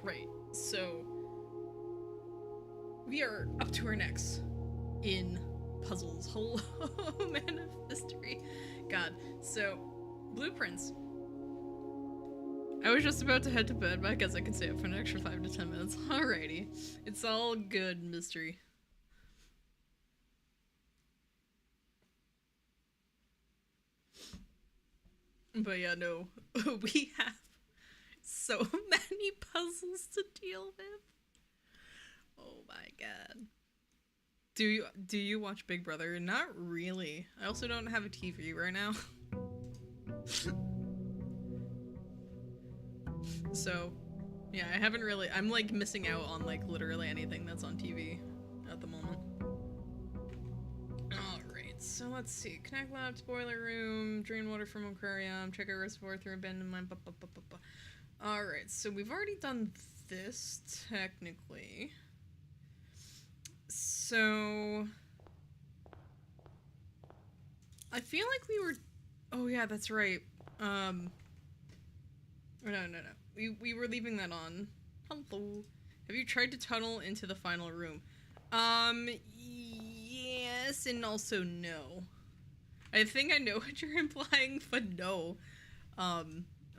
Right, so we are up to our necks in puzzles. Hello, man of mystery. God. So, blueprints. I was just about to head to bed, but I guess I can stay up for an extra 5 to 10 minutes. Alrighty. It's all good, mystery. But yeah, no. We have so many puzzles to deal with. Oh my god. Do you watch Big Brother? Not really. I also don't have a TV right now. So, yeah, I haven't really. I'm like missing out on like literally anything that's on TV at the moment. Alright, so let's see. Connect labs, boiler room, drain water from aquarium, check our reservoir through abandoned mine. Alright, so we've already done this technically. So I feel like we were. Oh yeah, that's right. No. We were leaving that on. Hello. Have you tried to tunnel into the final room? Yes and also no. I think I know what you're implying, but no. I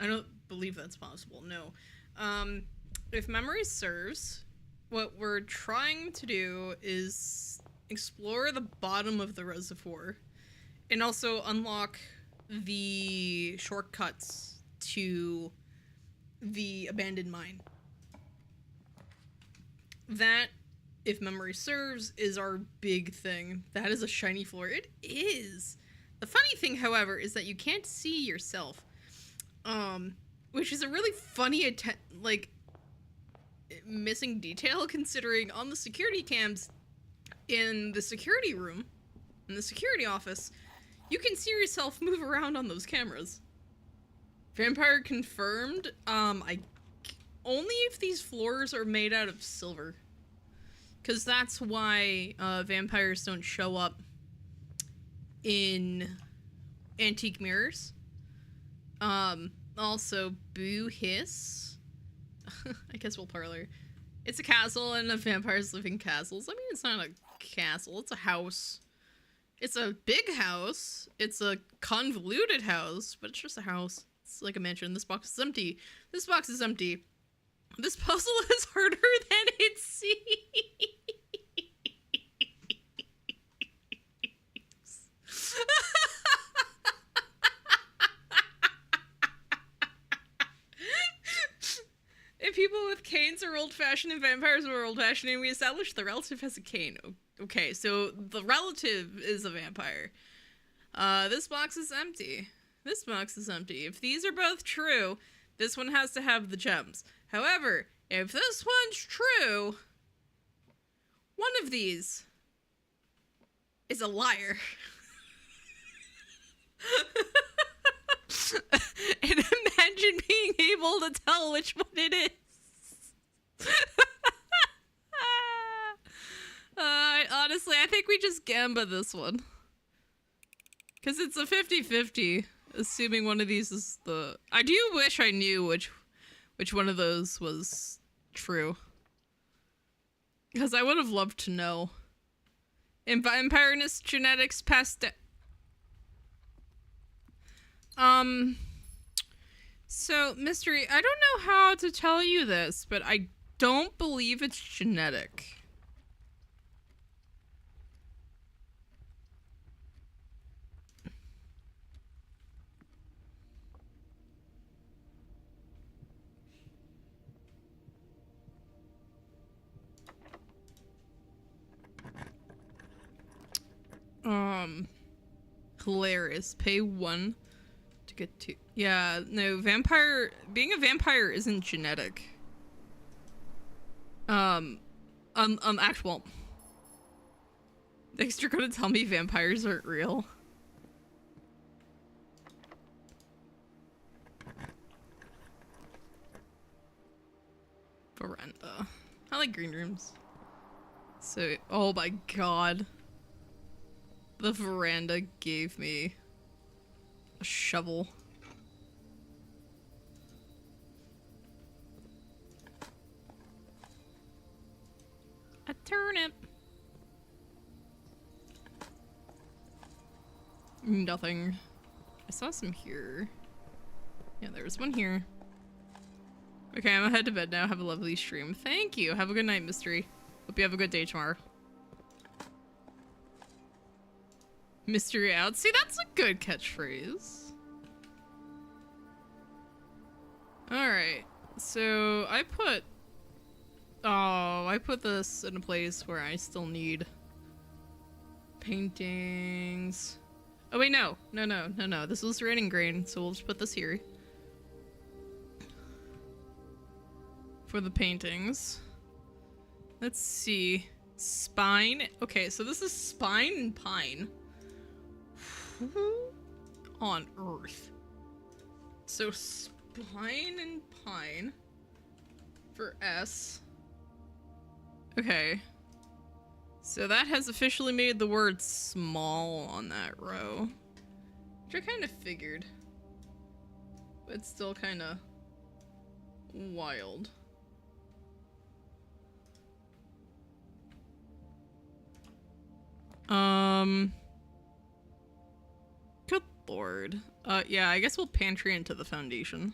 don't believe that's possible. No. If memory serves, what we're trying to do is explore the bottom of the reservoir and also unlock the shortcuts to the abandoned mine. That, if memory serves, is our big thing. That is a shiny floor. It is. The funny thing, however, is that you can't see yourself. Which is a really funny missing detail, considering on the security cams in the security room, in the security office, you can see yourself move around on those cameras. Vampire confirmed. Only if these floors are made out of silver, because that's why vampires don't show up in antique mirrors. Also, boo hiss. I guess we'll parlor. It's a castle, and the vampires live in castles. I mean, it's not a castle, it's a house. It's a big house. It's a convoluted house, but it's just a house. It's like a mansion. This box is empty. This box is empty. This puzzle is harder than it seems. If people with canes are old-fashioned and vampires are old-fashioned, and we established the relative has a cane. Okay, so the relative is a vampire. This box is empty. This box is empty. If these are both true, this one has to have the gems. However, if this one's true, one of these is a liar. And imagine being able to tell which one it is. Honestly, I think we just gamba this one. Because it's a 50-50, assuming one of these is the... I do wish I knew which one of those was true. Because I would have loved to know. In vampireness genetics passed so, Mystery, I don't know how to tell you this, but I don't believe it's genetic. Hilarious. Pay 1 to get 2. Yeah, no, being a vampire isn't genetic. Actual. Next you're gonna tell me vampires aren't real. Veranda. I like green rooms. So, oh my god. The veranda gave me a shovel. turnip. Nothing. I saw some here. Yeah, there's one here. Okay, I'm gonna head to bed now. Have a lovely stream. Thank you. Have a good night, Mystery. Hope you have a good day tomorrow. Mystery out. See, that's a good catchphrase. Alright. So, I put this in a place where I still need paintings. Oh wait, no. No. This was red and green, so we'll just put this here. For the paintings. Let's see. Spine. Okay, so this is spine and pine. Who on earth? So spine and pine for S. Okay. So that has officially made the word small on that row. Which I kind of figured. But it's still kind of wild. Good lord. Yeah, I guess we'll pantry into the foundation.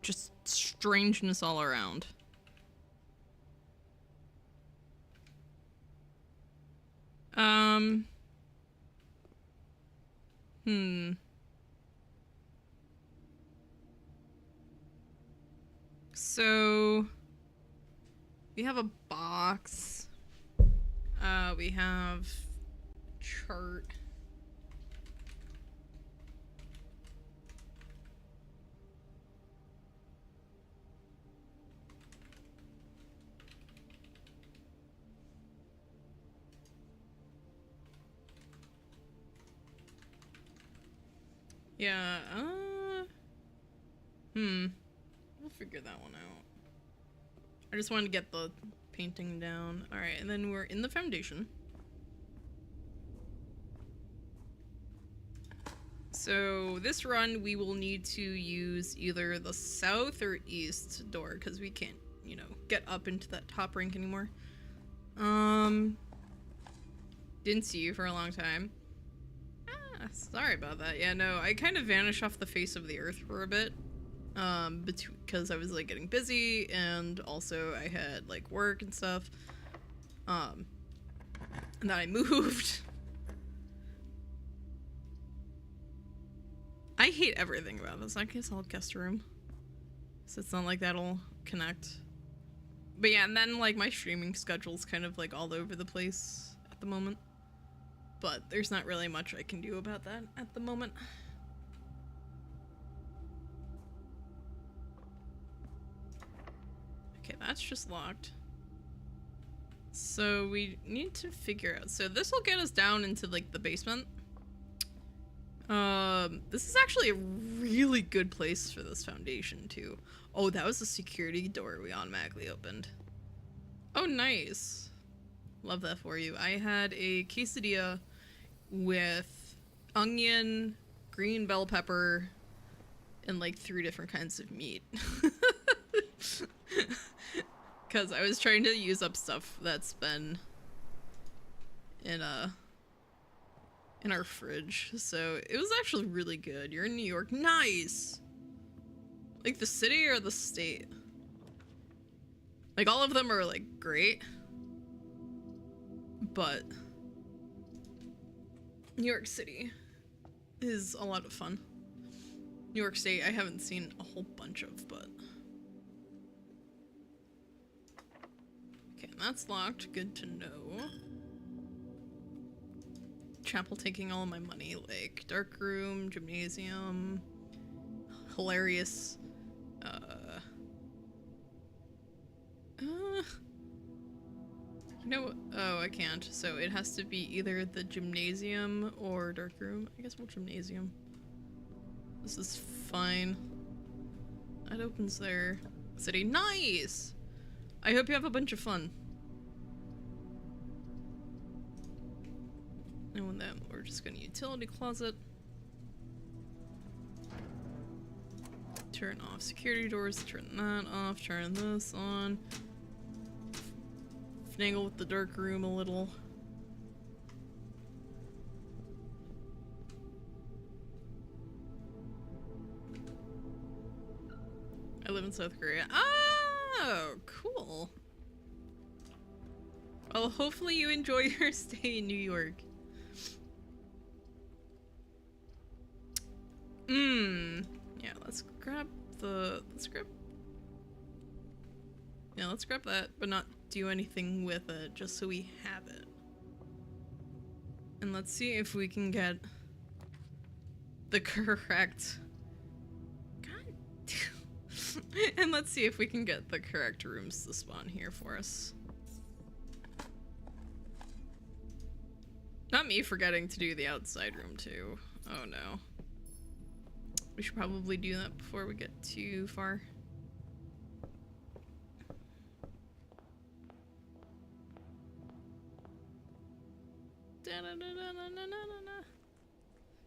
Just strangeness all around. So we have a box. We have chart. Yeah, we'll figure that one out. I just wanted to get the painting down. Alright, and then we're in the foundation. So this run, we will need to use either the south or east door, because we can't, you know, get up into that top rank anymore. Didn't see you for a long time. Sorry about that. Yeah, no, I kind of vanished off the face of the earth for a bit. Because I was like getting busy, and also I had like work and stuff. And then I moved. I hate everything about this. I guess I'll guest room. So it's not like that'll connect. But yeah, and then like my streaming schedule's kind of like all over the place at the moment. But there's not really much I can do about that at the moment. Okay, that's just locked. So we need to figure out. So this will get us down into like the basement. This is actually a really good place for this foundation too. Oh, that was a security door we automatically opened. Oh, nice. Love that for you. I had a quesadilla with onion, green bell pepper, and like 3 different kinds of meat. Because I was trying to use up stuff that's been in our fridge. So it was actually really good. You're in New York. Nice! Like the city or the state? Like all of them are like great. But New York City is a lot of fun. New York State I haven't seen a whole bunch of, but... Okay, that's locked. Good to know. Chapel taking all of my money, like dark room, gymnasium, hilarious, you know, oh, I can't, so it has to be either the gymnasium or dark room. I guess we'll gymnasium. This is fine. That opens there. City, nice! I hope you have a bunch of fun. And then we're just gonna utility closet. Turn off security doors, turn that off, turn this on. Finagle with the dark room a little. I live in South Korea. Oh, cool. Well, hopefully you enjoy your stay in New York. Yeah, let's grab that, but not do anything with it, just so we have it. And let's see if we can get the correct... God. And let's see if we can get the correct rooms to spawn here for us. Not me forgetting to do the outside room too. Oh no. We should probably do that before we get too far.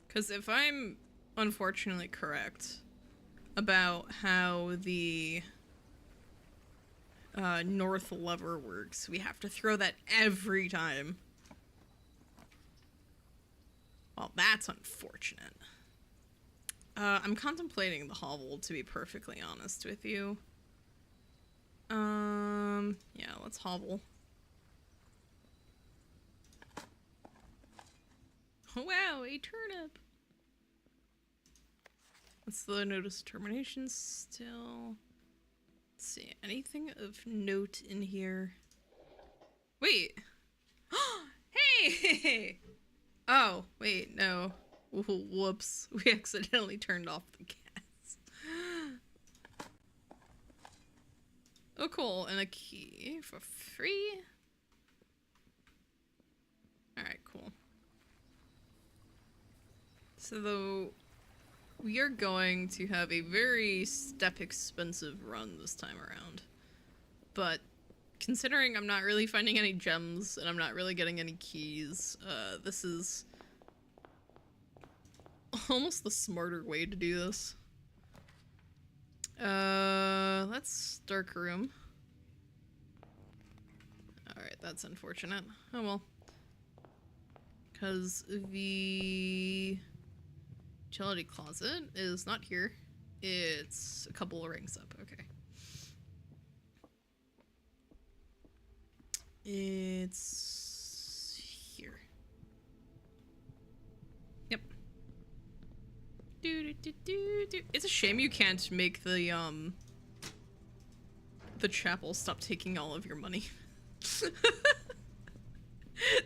Because if I'm unfortunately correct about how the north lever works, we have to throw that every time. Well, that's unfortunate. I'm contemplating the hovel, to be perfectly honest with you. Yeah, let's hovel. Oh wow, a turnip! What's the notice of termination still? Let's see, anything of note in here? Wait! Hey! Oh, wait, no. Whoops. We accidentally turned off the gas. Oh, cool. And a key for free. Alright, cool. So, we are going to have a very step-expensive run this time around. But, considering I'm not really finding any gems, and I'm not really getting any keys, this is almost the smarter way to do this. That's dark room. Alright, that's unfortunate. Oh well. Because the utility closet is not here. It's a couple of rings up, okay. It's here. Yep. It's a shame you can't make the chapel stop taking all of your money.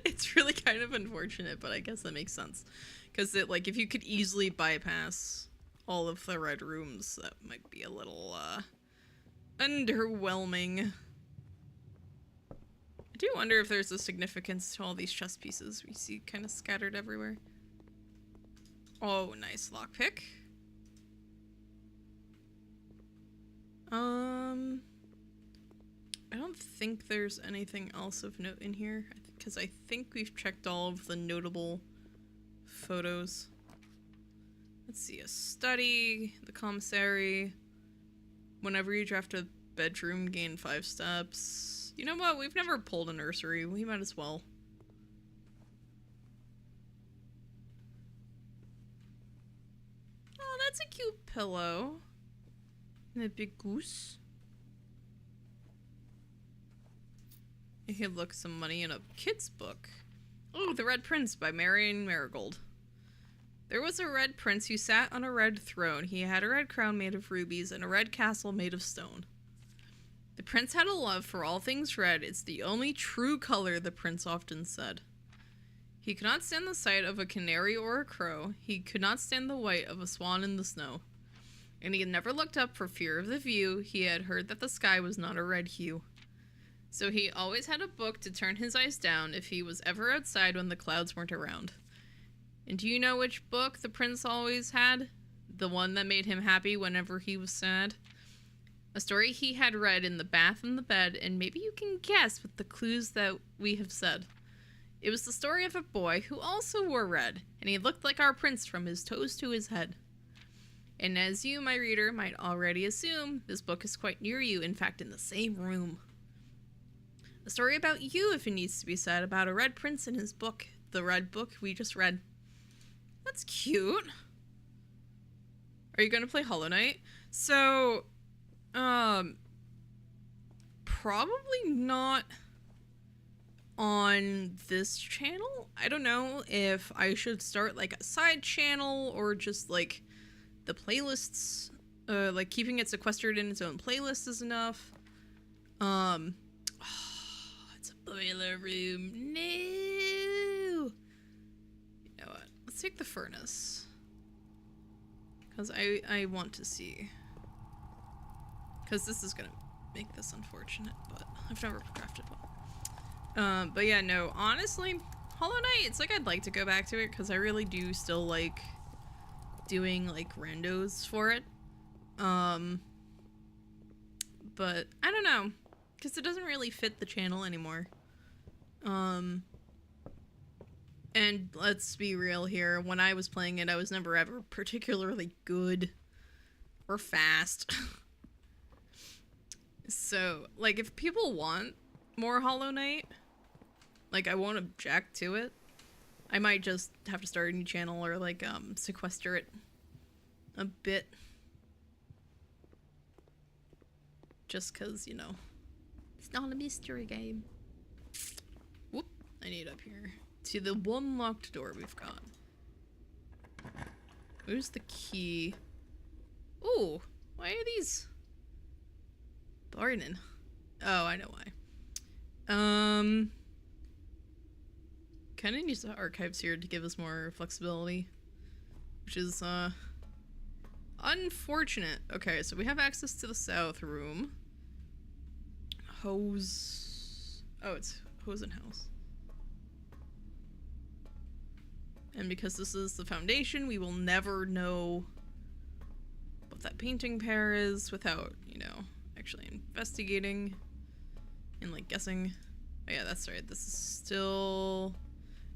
It's really kind of unfortunate, but I guess that makes sense. Because like, if you could easily bypass all of the red rooms, that might be a little, underwhelming. I do wonder if there's a significance to all these chess pieces we see kind of scattered everywhere. Oh, nice lockpick. I don't think there's anything else of note in here, because I think we've checked all of the notable photos. Let's see, a study, the commissary. Whenever you draft a bedroom, gain 5 steps. You know what? We've never pulled a nursery. We might as well. Oh, that's a cute pillow. And a big goose. You could look some money in a kid's book. Oh, The Red Prince by Marion Marigold. There was a red prince who sat on a red throne. He had a red crown made of rubies and a red castle made of stone. The prince had a love for all things red. It's the only true color, the prince often said. He could not stand the sight of a canary or a crow. He could not stand the white of a swan in the snow. And he had never looked up for fear of the view. He had heard that the sky was not a red hue. So he always had a book to turn his eyes down if he was ever outside when the clouds weren't around. And do you know which book the prince always had? The one that made him happy whenever he was sad? A story he had read in the bath and the bed, and maybe you can guess with the clues that we have said. It was the story of a boy who also wore red, and he looked like our prince from his toes to his head. And as you, my reader, might already assume, this book is quite near you, in fact, in the same room. A story about you, if it needs to be said, about a red prince and his book. The red book we just read. That's cute. Are you gonna play Hollow Knight? So, probably not on this channel. I don't know if I should start like a side channel or just like the playlists, like keeping it sequestered in its own playlist is enough. Oh, it's a boiler room. No. You know what? Let's take the furnace. Because I want to see. Because this is gonna make this unfortunate, but I've never crafted one. But yeah, no, honestly, Hollow Knight, it's like I'd like to go back to it because I really do still like doing like randos for it. But I don't know, because it doesn't really fit the channel anymore. And let's be real here, when I was playing it, I was never ever particularly good or fast. So, like, if people want more Hollow Knight, like, I won't object to it. I might just have to start a new channel or, like, sequester it a bit. Just because, you know, it's not a mystery game. Whoop, I need up here. To the one locked door we've got. Where's the key? Ooh, why are these burning? Oh, I know why. Kind of needs the archives here to give us more flexibility, which is unfortunate. Okay, so we have access to the south room. Hose. Oh, it's hose and house. And because this is the foundation, we will never know what that painting pair is without, you know, actually investigating and, like, guessing. Oh yeah, that's right. This is still...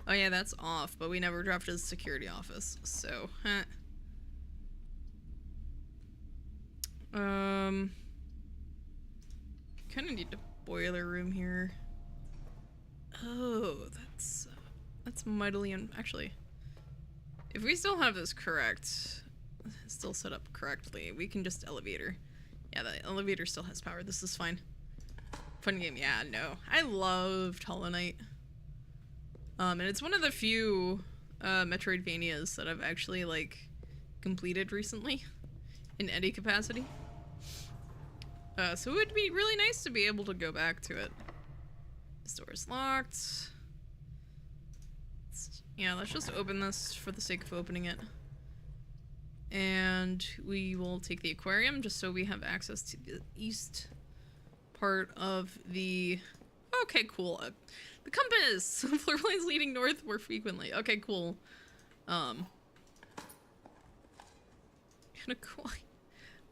Oh yeah, that's off, but we never drafted the security office, so... Kind of need a boiler room here. Oh, that's mightily actually, if we still have this correct, still set up correctly, we can just elevator. Yeah, the elevator still has power. This is fine. Fun game. Yeah, no. I loved Hollow Knight. And it's one of the few Metroidvanias that I've actually, like, completed recently in any capacity. So it would be really nice to be able to go back to it. This door is locked. Yeah, let's just open this for the sake of opening it. And we will take the aquarium just so we have access to the east part of the... Okay, cool. The compass! Floor plans leading north more frequently. Okay, cool. Kinda cool.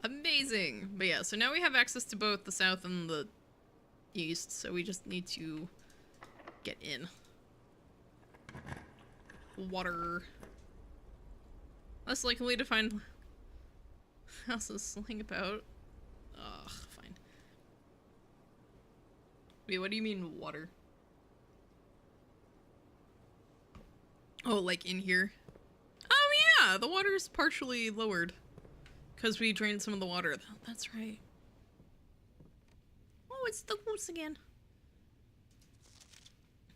Amazing! But yeah, so now we have access to both the south and the east, so we just need to get in. Water. Less likely to find houses lying about. Ugh, fine. Wait, what do you mean water? Oh, like in here? Oh yeah, the water's partially lowered. Because we drained some of the water. That's right. Oh, it's the goose again.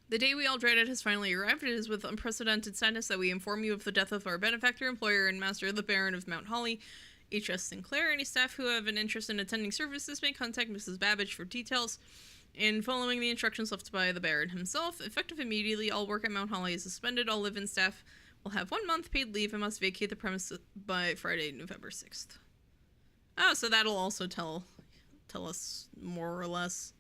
The day we all dreaded has finally arrived. It is with unprecedented sadness that we inform you of the death of our benefactor, employer, and master, the Baron of Mount Holly, H.S. Sinclair. Any staff who have an interest in attending services may contact Mrs. Babbage for details. In following the instructions left by the Baron himself, effective immediately, all work at Mount Holly is suspended. All live-in staff will have 1 month paid leave and must vacate the premises by Friday, November 6th. Oh, so that'll also tell us more or less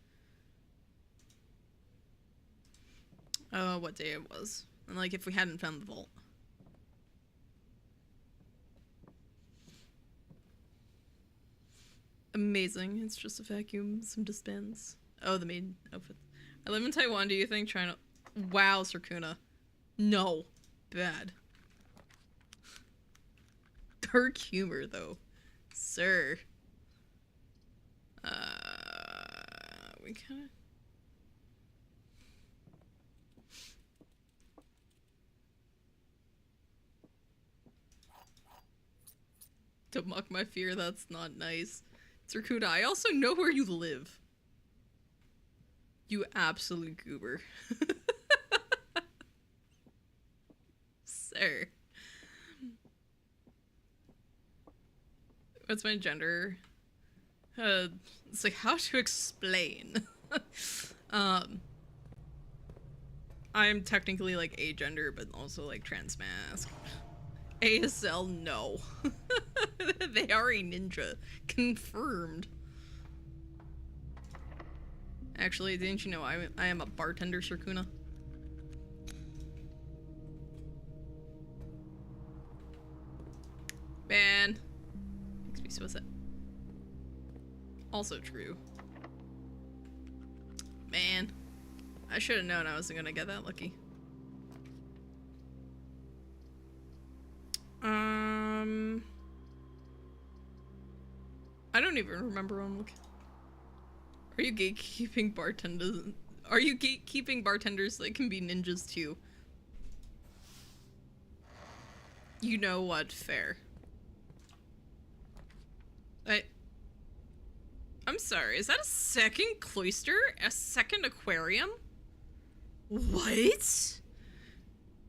what day it was. And, like, if we hadn't found the vault. Amazing. It's just a vacuum, some dispense. Oh, the maid outfit. I live in Taiwan. Do you think China... Wow, Sarkuna. No. Bad. dark humor, though. Sir. We kinda... To mock my fear, that's not nice. Zerkuda, I also know where you live. You absolute goober. Sir. What's my gender? It's like, how to explain? I'm technically like agender, but also like transmasc. ASL, no. They are a ninja. Confirmed. Actually, didn't you know I am a bartender, Shirkuna? Man. What's that? Also true. Man. I should have known I wasn't gonna get that lucky. I don't even remember when I'm looking. Are you gatekeeping bartenders? Are you gatekeeping bartenders that can be ninjas too? You know what? Fair. I'm sorry, is that a second cloister? A second aquarium? What?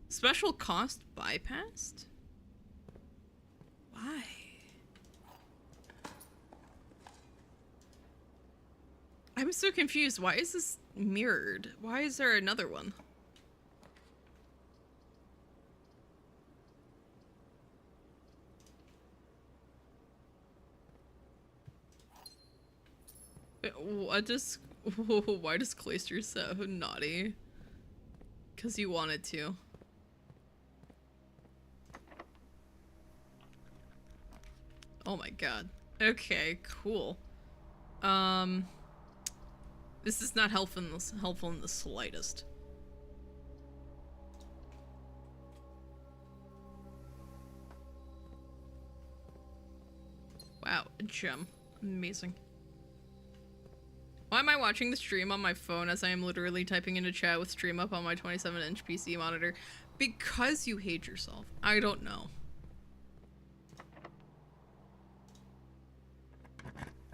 Special cost bypassed? Why? I'm so confused. Why is this mirrored? Why is there another one? What does... Why does Cloister so naughty? Because you wanted to. Oh my god. Okay, cool. This is not helpful in the slightest. Wow, a gem. Amazing. Why am I watching the stream on my phone as I am literally typing into chat with stream up on my 27-inch PC monitor? Because you hate yourself. I don't know.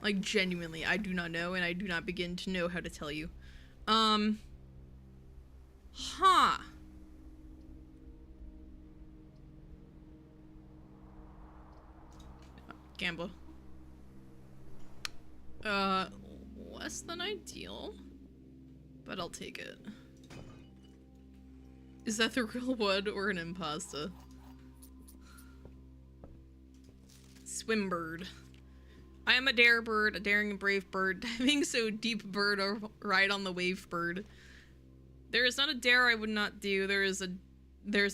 Like, genuinely, I do not know, and I do not begin to know how to tell you. Huh. Gamble. Less than ideal, but I'll take it. Is that the real wood or an impasta? Swimbird. I am a dare bird, a daring and brave bird, diving so deep bird or ride on the wave bird. There is not a dare I would not do, there is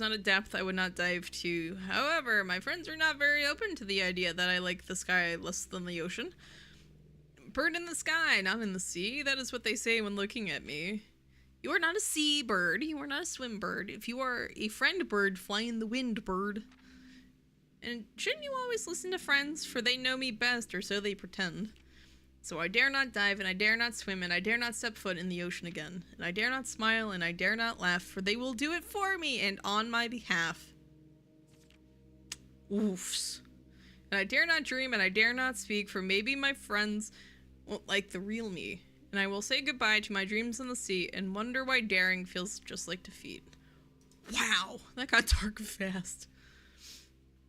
not a depth I would not dive to. However, my friends are not very open to the idea that I like the sky less than the ocean. Bird in the sky, not in the sea. That is what they say when looking at me. You are not a sea bird. You are not a swim bird. If you are a friend bird, fly in the wind bird. And shouldn't you always listen to friends? For they know me best, or so they pretend. So I dare not dive, and I dare not swim, and I dare not step foot in the ocean again. And I dare not smile, and I dare not laugh, for they will do it for me and on my behalf. Oofs. And I dare not dream, and I dare not speak, for maybe my friends won't like the real me, and I will say goodbye to my dreams in the sea and wonder why daring feels just like defeat. Wow, that got dark fast.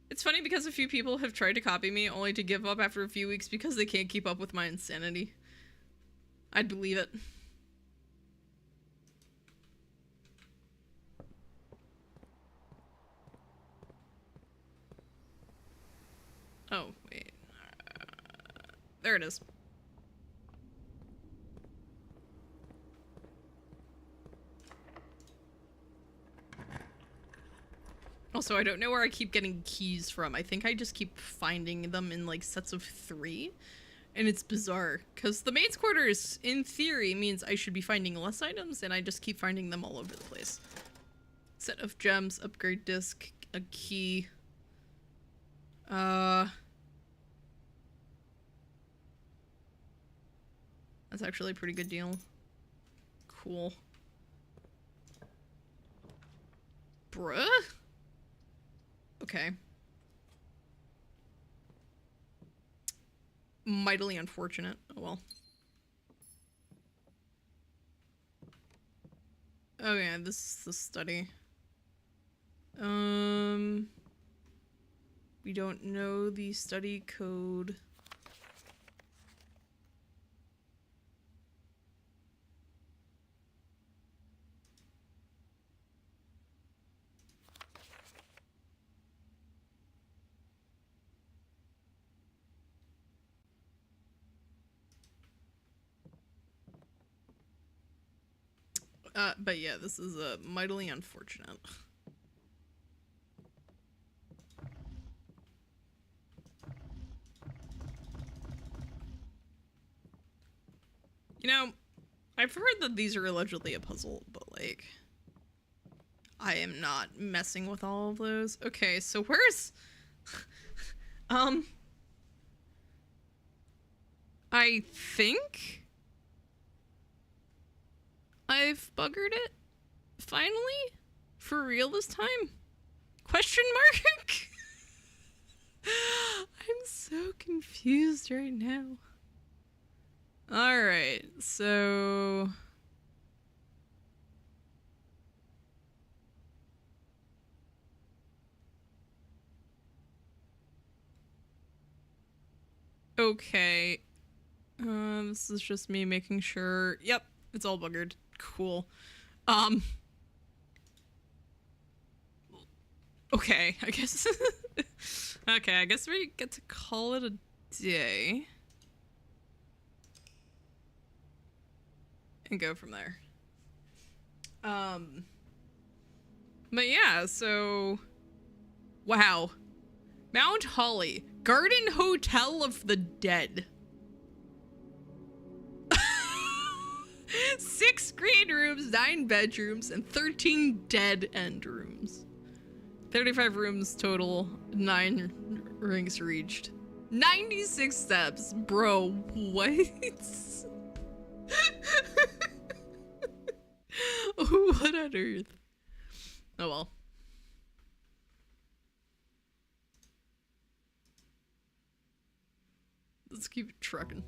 It's funny because a few people have tried to copy me only to give up after a few weeks because they can't keep up with my insanity. I'd believe it. Oh, wait. There it is. Also, I don't know where I keep getting keys from. I think I just keep finding them in, like, sets of 3. And it's bizarre. Because the maid's quarters, in theory, means I should be finding less items, and I just keep finding them all over the place. Set of gems, upgrade disc, a key. That's actually a pretty good deal. Cool. Bruh? Okay. Mightily unfortunate. Oh well. Oh yeah, this is the study. We don't know the study code. But yeah, this is mightily unfortunate. You know, I've heard that these are allegedly a puzzle, but like, I am not messing with all of those. Okay, so where's... I think I've buggered it. Finally? For real this time? Question mark? I'm so confused right now. Alright, so... Okay. This is just me making sure... Yep, it's all buggered. Cool. Okay, I guess... okay, I guess we get to call it a day. And go from there. But yeah, so... Wow. Mount Holly. Garden Hotel of the Dead. 6 green rooms, 9 bedrooms, and 13 dead end rooms. 35 rooms total, 9 rings reached. 96 steps. Bro, what? What on earth? Oh well. Let's keep trucking.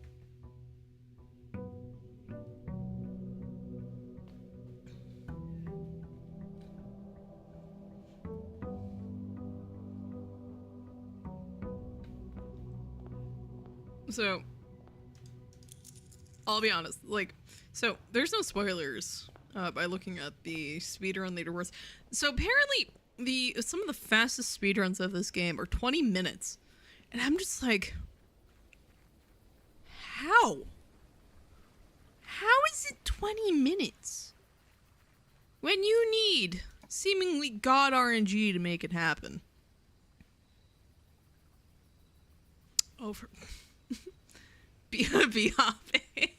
So, I'll be honest, like, so there's no spoilers by looking at the speedrun leaderboards. So apparently, some of the fastest speedruns of this game are 20 minutes. And I'm just like, how? How is it 20 minutes? When you need seemingly god RNG to make it happen. Oh, for... be hopping.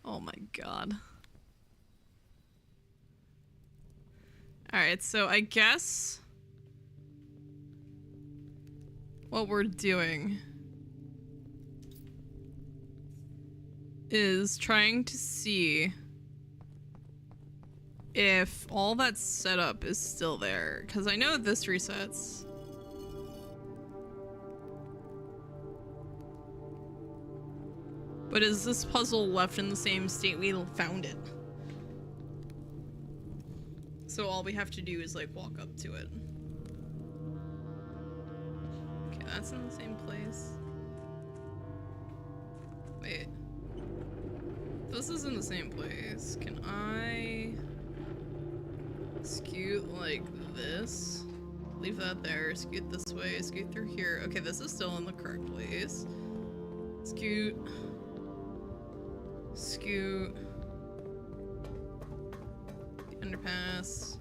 Oh my god. Alright, so I guess what we're doing is trying to see if all that setup is still there, because I know this resets. But is this puzzle left in the same state we found it? So all we have to do is like walk up to it. Okay, that's in the same place. Wait. This is in the same place. Can I scoot like this? Leave that there, scoot this way, scoot through here. Okay, this is still in the correct place. Scoot. Scoot. The underpass.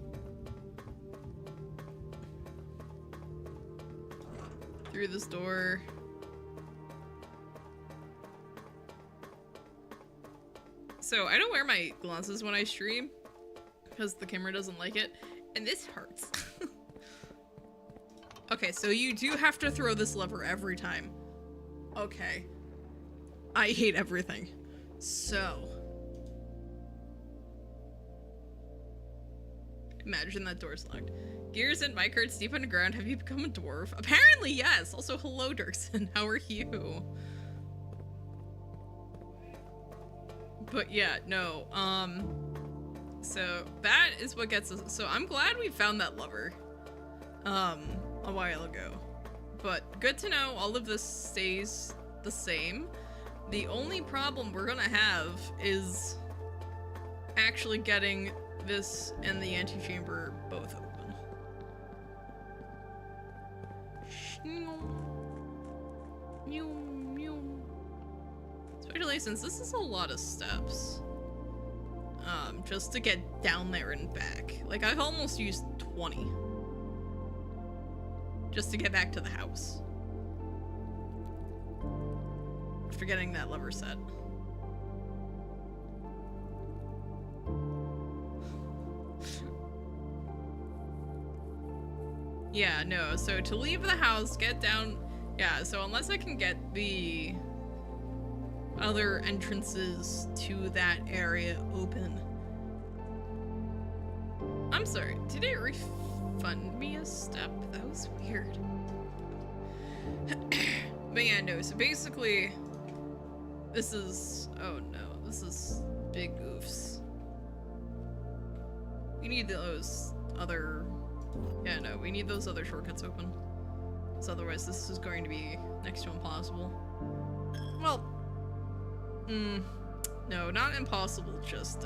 Through this door. So I don't wear my glasses when I stream because the camera doesn't like it, and this hurts. Okay, so you do have to throw this lever every time. Okay. I hate everything. So. Imagine that door's locked. Gears and minecarts deep underground. Have you become a dwarf? Apparently, yes. Also, hello, Dirksen. How are you? But yeah, no. So that is what gets us. So I'm glad we found that lever. A while ago. But good to know all of this stays the same. The only problem we're gonna have is actually getting this and the antechamber both open. Especially since this is a lot of steps. Just to get down there and back. Like, I've almost used 20. Just to get back to the house. After getting that lever set. Yeah, no, so to leave the house, get down... Yeah, so unless I can get the other entrances to that area open. I'm sorry, did it refund me a step? That was weird. But yeah, no, so basically, this is... Oh no, this is big oofs. We need those other... Yeah, no, we need those other shortcuts open. Because otherwise this is going to be next to impossible. Well, no, not impossible, just,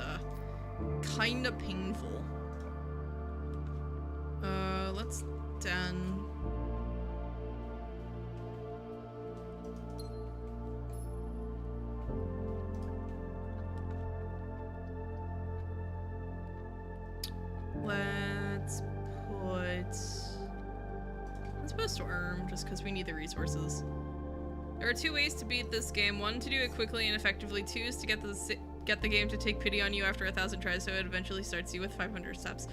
kinda painful. Let's done. Let's put a storm, just because we need the resources. There are two ways to beat this game. One, to do it quickly and effectively. Two is to get the game to take pity on you after 1,000 tries, so it eventually starts you with 500 steps.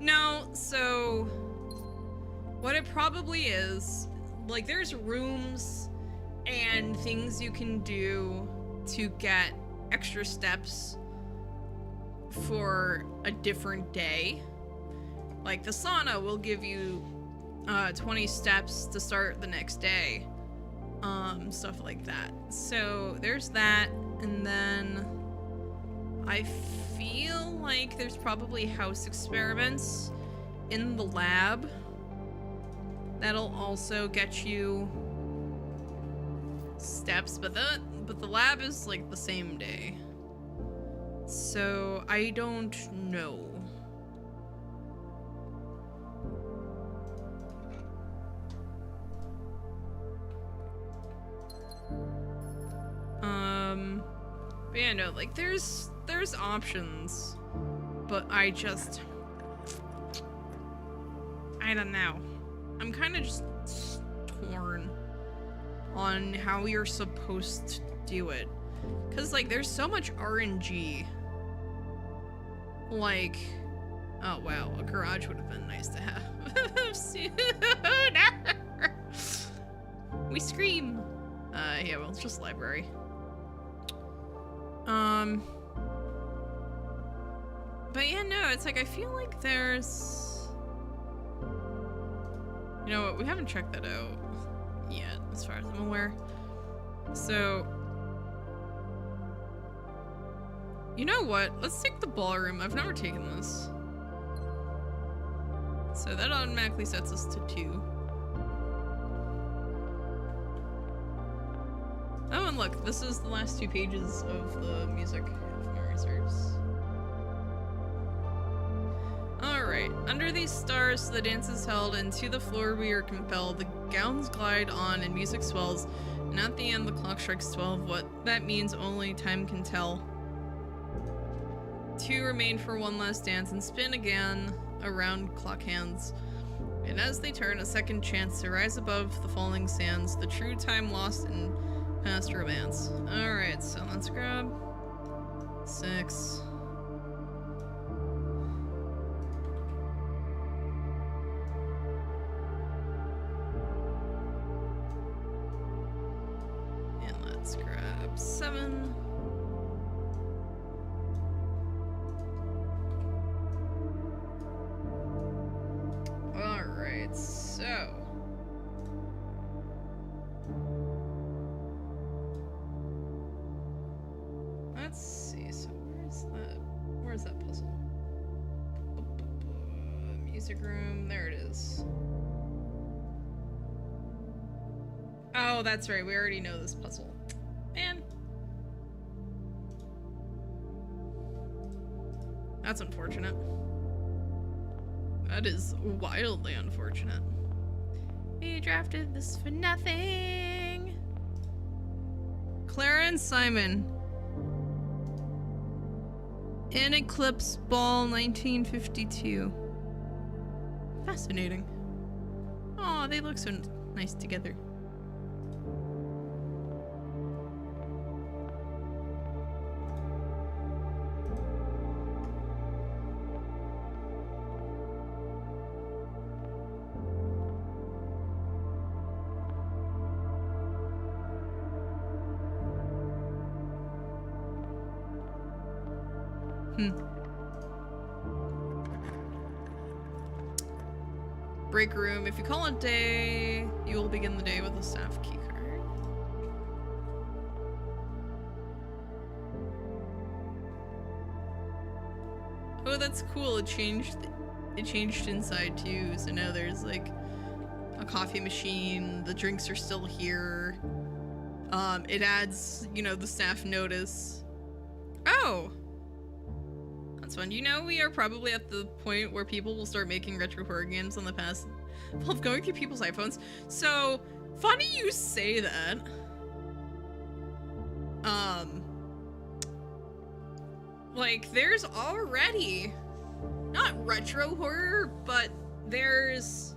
No, so what it probably is, like, there's rooms and things you can do to get extra steps for a different day. Like, the sauna will give you 20 steps to start the next day. Stuff like that. So there's that, and then I feel like there's probably house experiments in the lab that'll also get you steps, but the lab is like the same day. So I don't know. But yeah, no, like there's options, but I don't know. I'm kind of just torn on how you're supposed to do it, cause like there's so much RNG. Like, oh wow, a garage would have been nice to have. We scream. Yeah, well, it's just library. But yeah, no, it's like, I feel like there's... You know what, we haven't checked that out yet, as far as I'm aware. So... You know what, let's take the ballroom. I've never taken this. So that automatically sets us to 2. Oh, and look, this is the last 2 pages of the music, if memory serves. Alright, under these stars the dance is held, and to the floor we are compelled. The gowns glide on and music swells, and at the end the clock strikes 12. What that means only time can tell. 2 remain for one last dance and spin again around clock hands. And as they turn, a second chance to rise above the falling sands, the true time lost in past romance. Alright, so let's grab 6. let's grab 7. Alright, so... let's see, so where's that puzzle? Music room, there it is. Oh, that's right, we already know this puzzle. Man. That's unfortunate. That is wildly unfortunate. We drafted this for nothing. Clara and Simon. In Eclipse Ball 1952. Fascinating. Aw, they look so nice together. Break room. If you call it day, you will begin the day with a staff keycard. Oh, that's cool. It changed inside too. So now there's like a coffee machine. The drinks are still here. It adds, you know, the staff notice. Oh. That's fun. You know, we are probably at the point where people will start making retro horror games on the path of going through people's iPhones. So, funny you say that. Like, there's already, not retro horror, but there's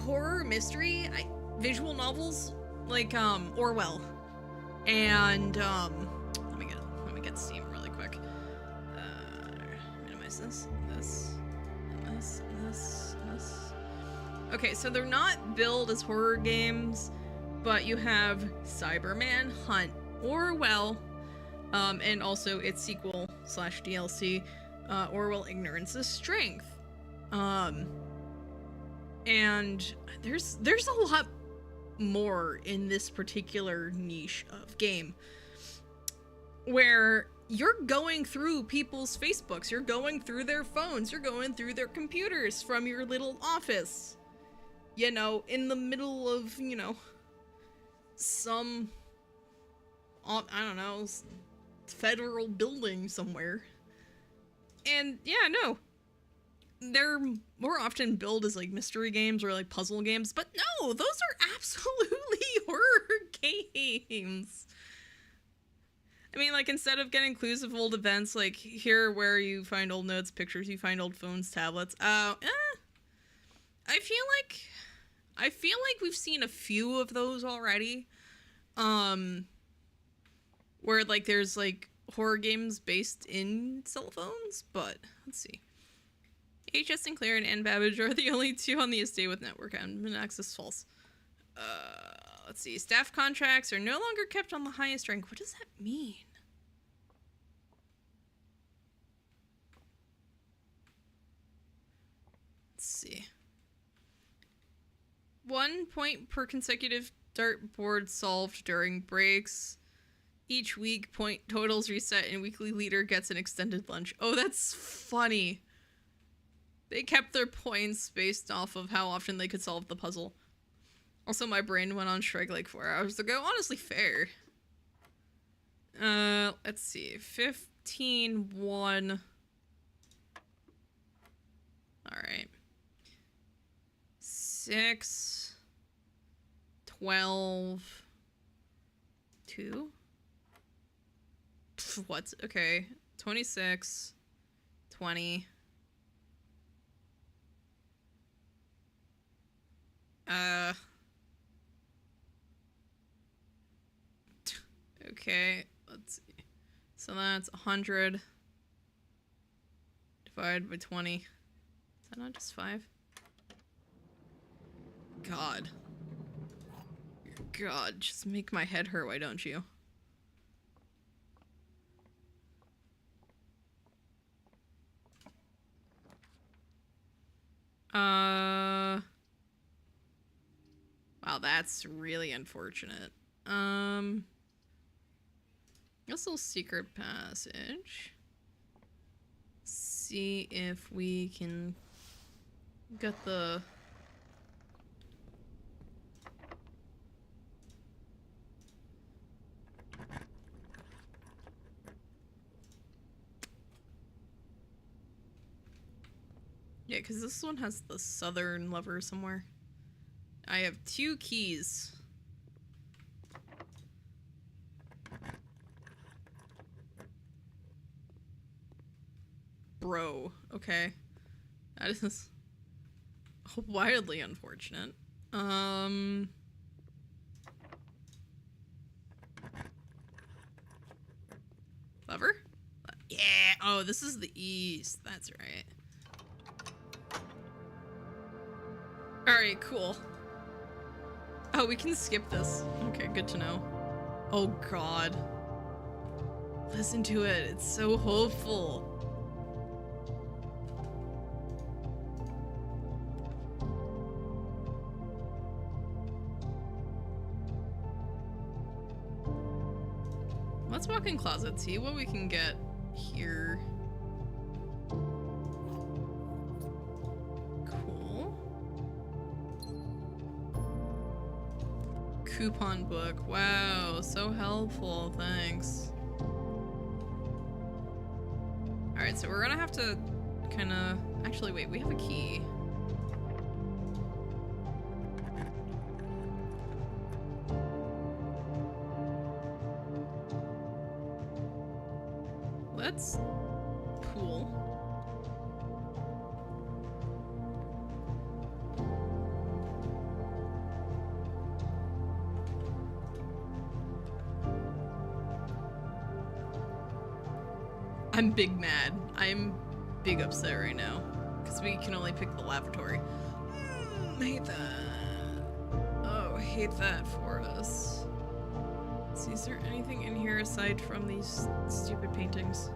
horror mystery, visual novels, like, Orwell. And, let me get Steam really quick. Minimize this, and this, and this, and this, and this. Okay, so they're not billed as horror games, but you have Cyberman, Hunt, Orwell, and also its sequel / DLC, Orwell Ignorance is Strength. And there's a lot more in this particular niche of game, where you're going through people's Facebooks, you're going through their phones, you're going through their computers from your little office, you know, in the middle of, you know, some, I don't know, federal building somewhere. And yeah, no, they're more often billed as like mystery games or like puzzle games, but no, those are absolutely horror games. I mean, like, instead of getting clues of old events, like, here where you find old notes, pictures, you find old phones, tablets, I feel like we've seen a few of those already, where, like, there's, like, horror games based in cell phones, but, let's see. H.S. Sinclair and Ann Babbage are the only two on the estate with network admin access false. Let's see. Staff contracts are no longer kept on the highest rank. What does that mean? Let's see. 1 point per consecutive dartboard solved during breaks. Each week, point totals reset and weekly leader gets an extended lunch. Oh, that's funny. They kept their points based off of how often they could solve the puzzle. Also, my brain went on strike like 4 hours ago. Honestly, fair. Let's see. 15-1. Alright. 6. 12. 2. What? Okay. 26. 20. Okay, let's see. So that's 100 divided by 20. Is that not just 5? God. God, just make my head hurt, why don't you? Wow, that's really unfortunate. This little secret passage. See if we can get the... Yeah, because this one has the southern lever somewhere. I have 2 keys. Bro, okay. That is wildly unfortunate. Lever? Yeah! Oh, this is the east. That's right. Alright, cool. Oh, we can skip this. Okay, good to know. Oh god. Listen to it. It's so hopeful. Let's walk in closet, see what we can get here. Cool. Coupon book. Wow, so helpful. Thanks. Alright, so we're gonna have to kind of... Actually, wait, we have a key. Let's pool. I'm big mad. I'm big upset right now. Because we can only pick the lavatory. Hate that. Oh, hate that for us. So is there anything in here aside from these stupid paintings?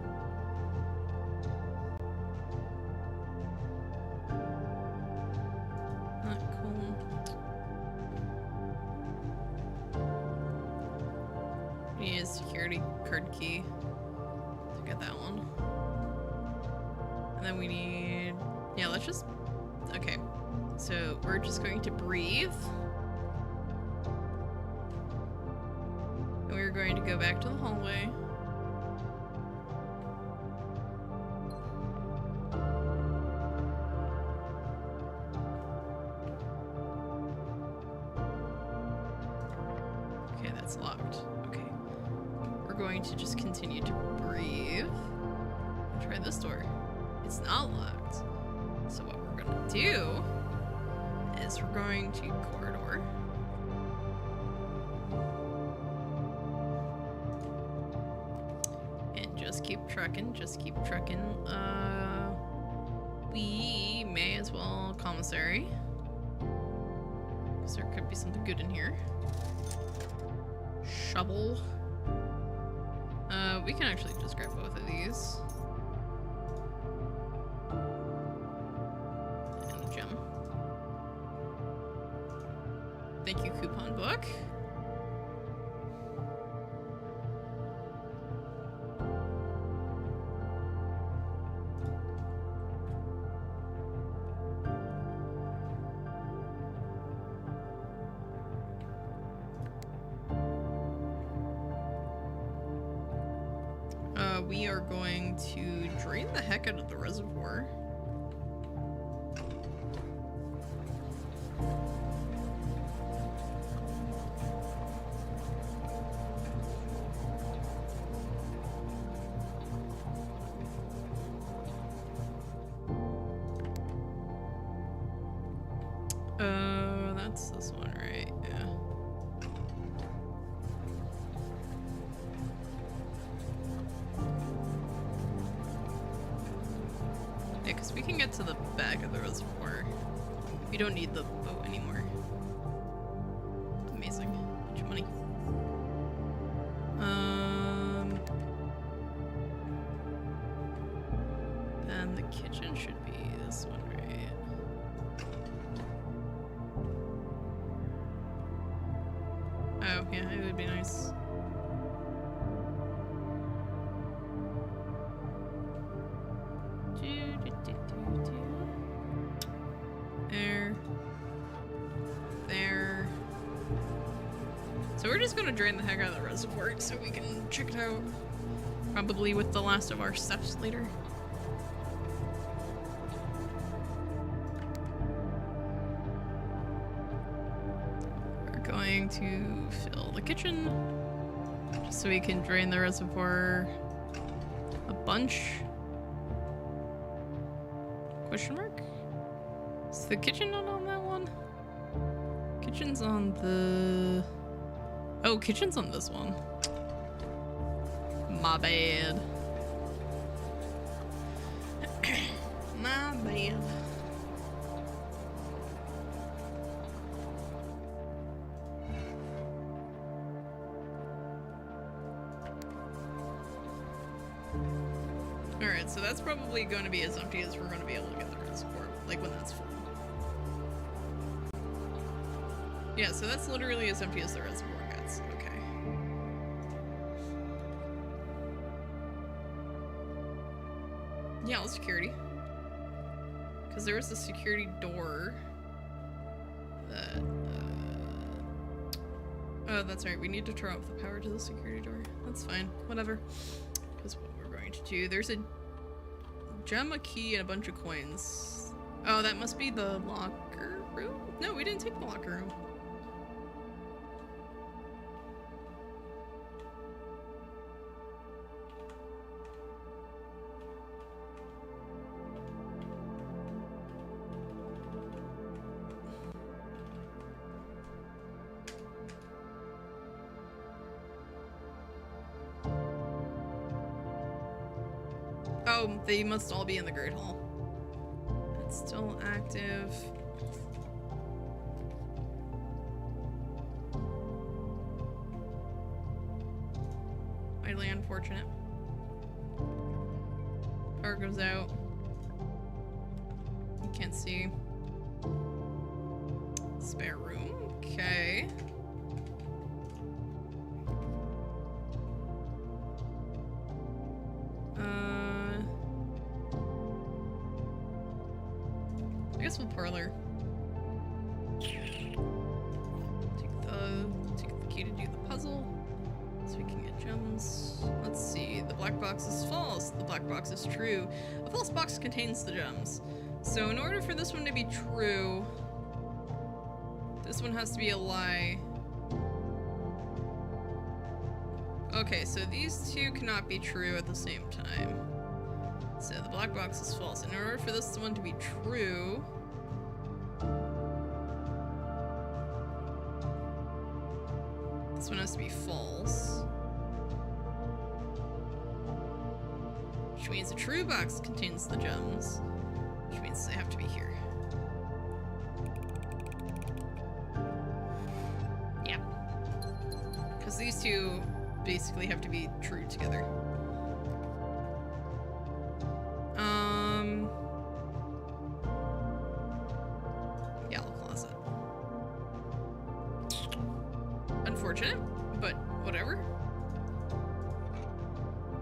Not cool. We need a security card key to get that one. And then we need... Yeah, let's just... Okay. So we're just going to breathe. And we're going to go back to the hallway. Okay, that's locked. Okay. We're going to just continue to breathe. Try this door. It's not locked. So what we're gonna do is we're going to corridor. And just keep trucking, just keep trucking. We may as well commissary. Because there could be something good in here. Shovel. We can actually just grab both of these. And a gem. Thank you, coupon book. We are going to drain the heck out of the reservoir. That's this one, right? Yeah. Yeah, because we can get to the back of the reservoir. We don't need the boat anymore. Amazing. bunch of money. Then the kitchen should be this one, right? Oh, yeah, it would be nice. There. There. So we're just gonna drain the heck out of the reservoir so we can check it out. Probably with the last of our steps later. We're going to fill the kitchen just so we can drain the reservoir a bunch. Question mark? Is the kitchen not on that one? Kitchen's on the... Oh, kitchen's on this one. My bad. My bad. Alright, so that's probably going to be as empty as we're going to be able to get the reservoir, like when that's full. Yeah, so that's literally as empty as the reservoir gets. Okay. Yeah, let's security. Because there was a security door that... Oh, that's right. We need to turn off the power to the security door. That's fine. Whatever. Because what we're going to do... There's a gem, a key, and a bunch of coins. Oh, that must be the locker room? No, we didn't take the locker room. Oh, they must all be in the Great Hall. It's still active. Highly unfortunate. Power goes out. You can't see. Spare room. Okay. I guess with parlor. Take the key to do the puzzle, so we can get gems. Let's see. The black box is false. The black box is true. A false box contains the gems. So in order for this one to be true, this one has to be a lie. Okay, so these two cannot be true at the same time. So the black box is false. In order for this one to be true, this one has to be false. Which means the true box contains the gems. Which means they have to be here. Yeah. Because these two basically have to be true together. Yeah, I'll closet. Unfortunate, but whatever.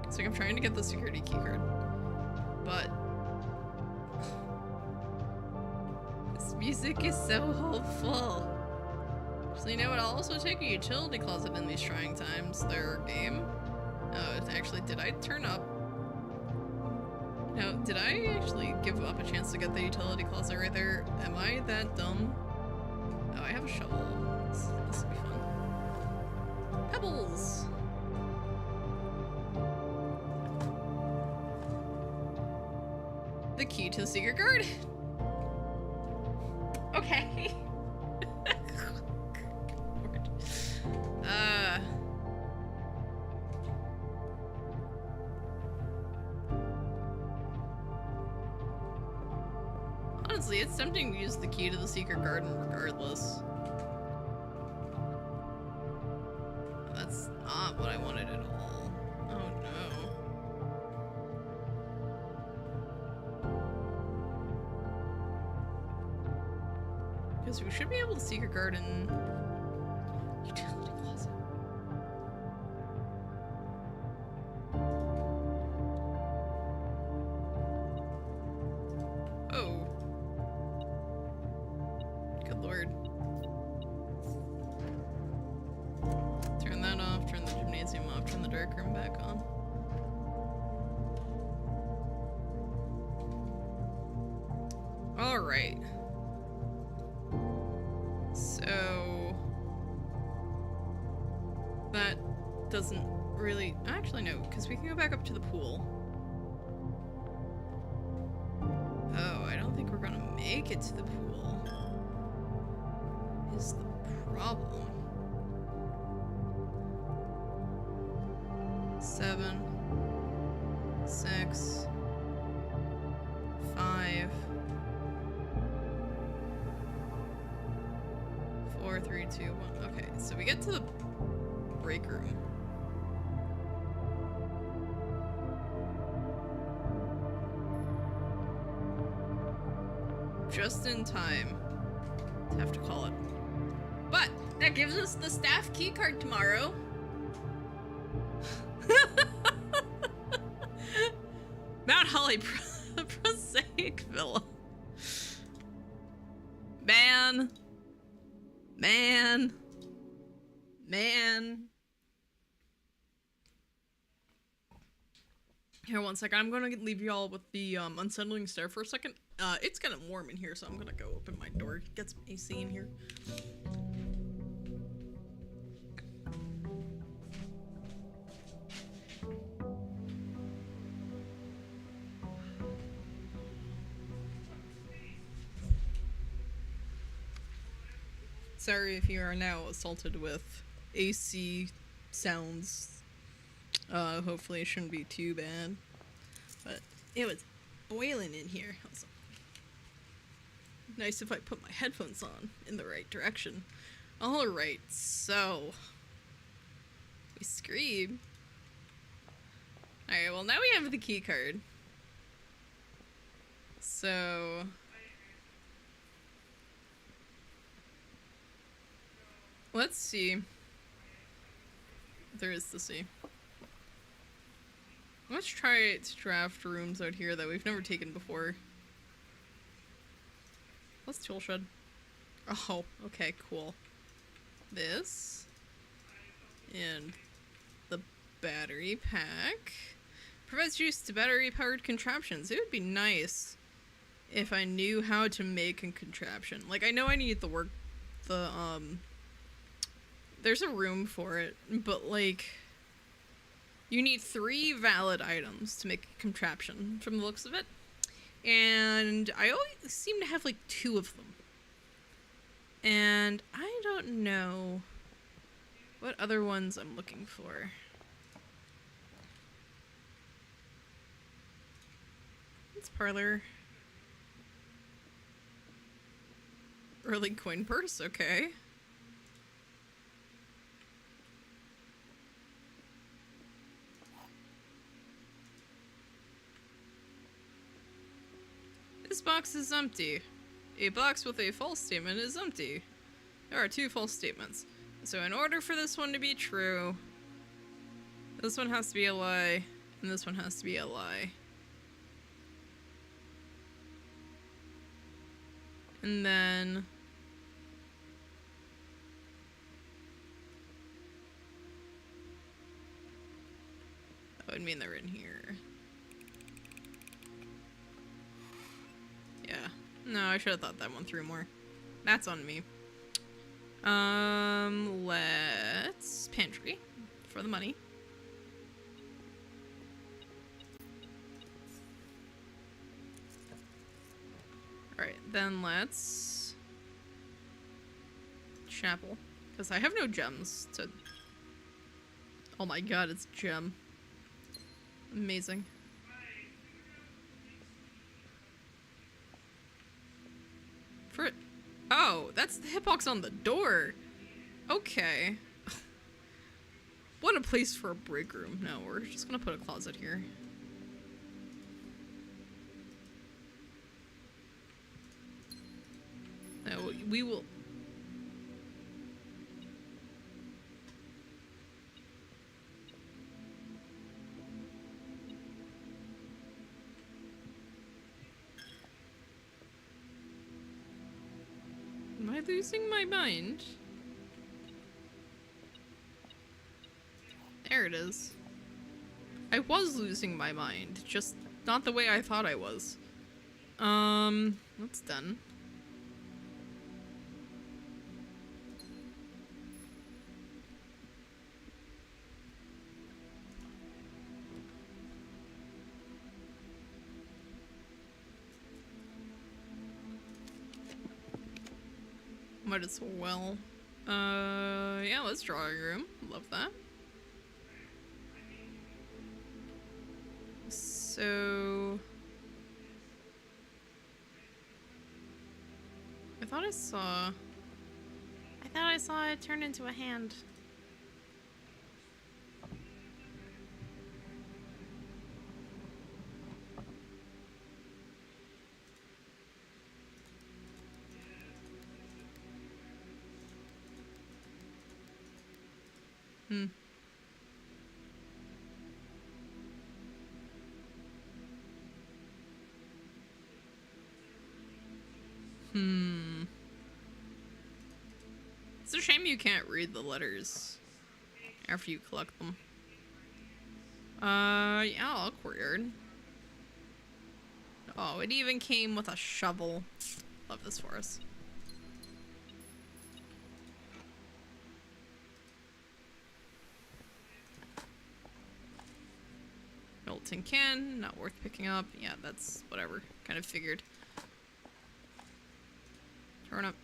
It's like I'm trying to get the security key card, but this music is so hopeful. So you know what? I'll also take a utility closet in these trying times. Their game. Oh, actually, did I turn up? No, did I actually give up a chance to get the utility closet right there? Am I that dumb? Oh, I have a shovel. This will be fun. Pebbles! The key to the secret garden. Okay. Honestly, it's tempting to use the key to the secret garden regardless. not what I wanted at all. Oh no. Because we should be able to secret garden. Utility closet. Oh. Good lord. Turn that off, turn the gymnasium off, turn the dark room back on. Alright. So that doesn't really actually no, because we can go back up to the pool. Oh, I don't think we're gonna make it to the pool. Is the problem. 7, 6, 5, 4, 3, 2, 1. Okay, so we get to the break room. Just in time to have to call it. But that gives us the staff key card tomorrow. Mount Holly Prosaic Villa. Man. Here, one second. I'm gonna leave you all with the unsettling stare for a second. It's kind of warm in here, so I'm gonna go open my door, get some AC in here. Sorry if you are now assaulted with AC sounds. Hopefully it shouldn't be too bad. But it was boiling in here. Also, nice if I put my headphones on in the right direction. Alright, so we scream. Alright, well now we have the key card. So let's see. There is to see. Let's try to draft rooms out here that we've never taken before. Let's tool shed. Oh, okay, cool. This. And the battery pack. Provides use to battery-powered contraptions. It would be nice if I knew how to make a contraption. Like, I know I need there's a room for it, but, like, you need 3 valid items to make a contraption, from the looks of it. And I always seem to have, like, 2 of them. And I don't know what other ones I'm looking for. It's parlor. Early coin purse, okay. This box is empty. A box with a false statement is empty. There are 2 false statements. So in order for this one to be true, this one has to be a lie, and this one has to be a lie. And then that would mean they're in here. Yeah. No, I should have thought that one through more. That's on me. Let's pantry for the money. Alright, then let's chapel. Because I have no gems to... Oh my god, it's gem. Amazing. For... Oh, that's the hitbox on the door. Okay. What a place for a break room. No, we're just gonna put a closet here. No, we will... Am I losing my mind? There it is. I was losing my mind, just not the way I thought I was. That's done. Might as well. Yeah, let's drawing room. Love that. So... I thought I saw it turn into a hand. It's a shame you can't read the letters after you collect them. Yeah, I'll courtyard. Oh, it even came with a shovel. Love this for us. Old tin can, not worth picking up. Yeah, that's whatever. Kind of figured. Turn up.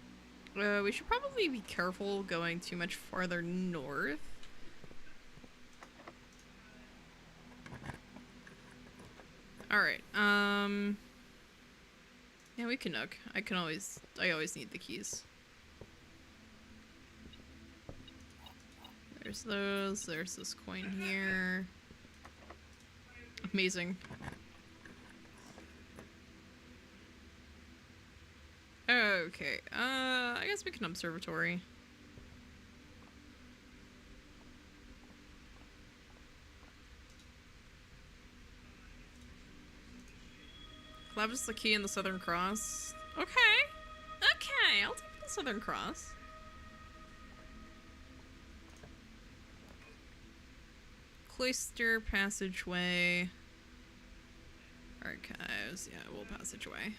We should probably be careful going too much farther north. Alright, yeah, we can nook. I always need the keys. There's those, there's this coin here. Amazing. Okay, I guess we can observatory. Clavis the key in the Southern Cross. Okay. Okay, I'll take the Southern Cross. Cloister passageway. Archives, yeah, we'll passageway.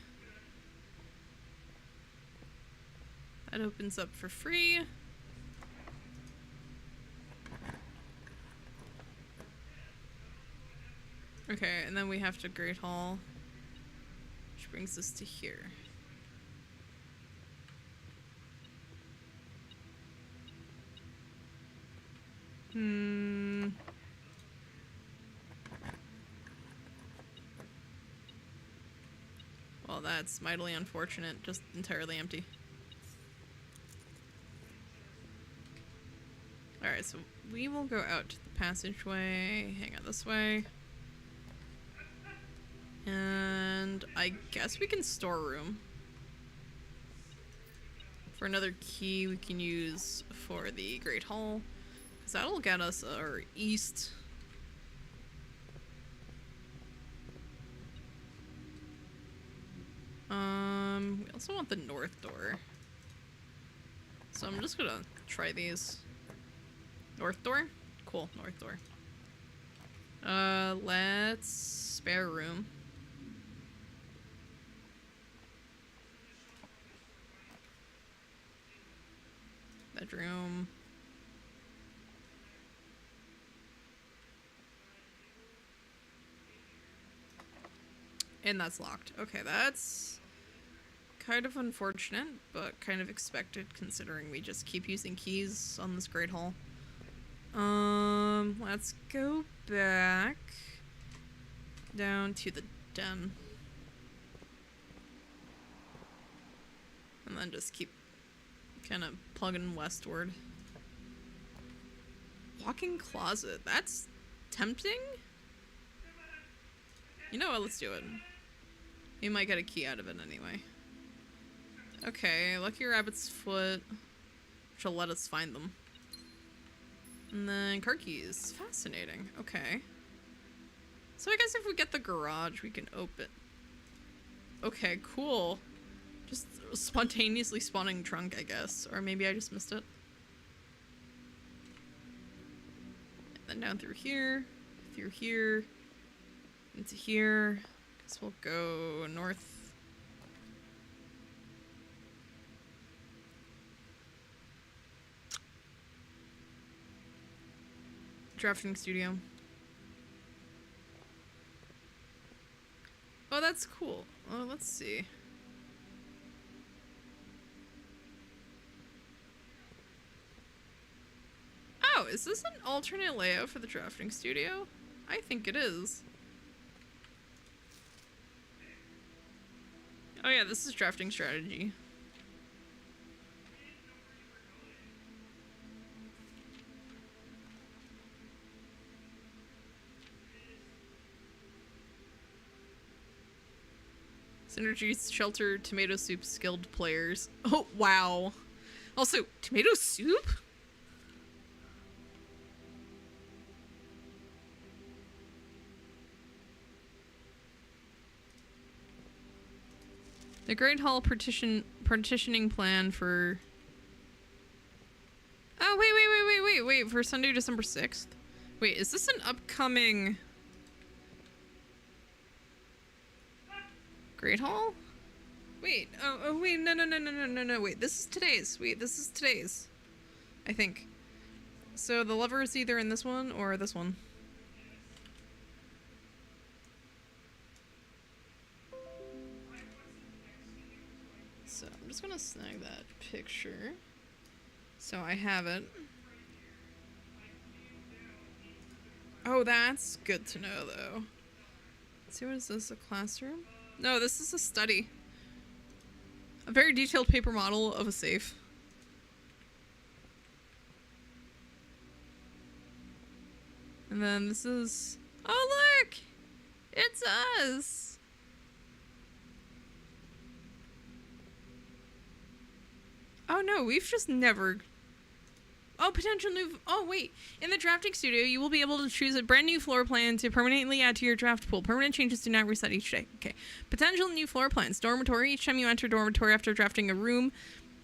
That opens up for free. Okay, and then we have to Great Hall. Which brings us to here. Well, that's mightily unfortunate. Just entirely empty. Alright, so we will go out to the passageway, hang out this way. And I guess we can store room. For another key we can use for the Great Hall. Because that'll get us our east. We also want the north door. So I'm just gonna try these. North door? Cool, north door. Let's spare room. Bedroom. And that's locked. Okay, that's kind of unfortunate, but kind of expected considering we just keep using keys on this Great Hall. Let's go back down to the den. And then just keep kind of plugging westward. Walk-in closet. That's tempting. You know what? Let's do it. We might get a key out of it anyway. Okay, Lucky Rabbit's foot. She'll let us find them. And then car keys. Fascinating. Okay. So I guess if we get the garage, we can open. Okay, cool. Just spontaneously spawning trunk, I guess. Or maybe I just missed it. And then down through here, into here. Guess we'll go north. Drafting studio. Oh, that's cool. Oh, let's see. Oh, is this an alternate layout for the drafting studio? I think it is. Oh yeah, this is drafting strategy. Synergy Shelter Tomato Soup skilled players. Oh, wow. Also, tomato soup? The Great Hall partitioning plan for... Oh, wait, for Sunday, December 6th? Wait, is this an upcoming... Great Hall? Wait, wait, no, wait, this is today's. I think. So the lever is either in this one or this one. So I'm just gonna snag that picture. So I have it. Oh, that's good to know though. Let's see, what is this, a classroom? No, this is a study. A very detailed paper model of a safe. And then this is... Oh, look! It's us! Oh no, we've just never... Oh, potential new... Oh, wait. In the drafting studio, you will be able to choose a brand new floor plan to permanently add to your draft pool. Permanent changes do not reset each day. Okay. Potential new floor plans. Dormitory. Each time you enter dormitory after drafting a room...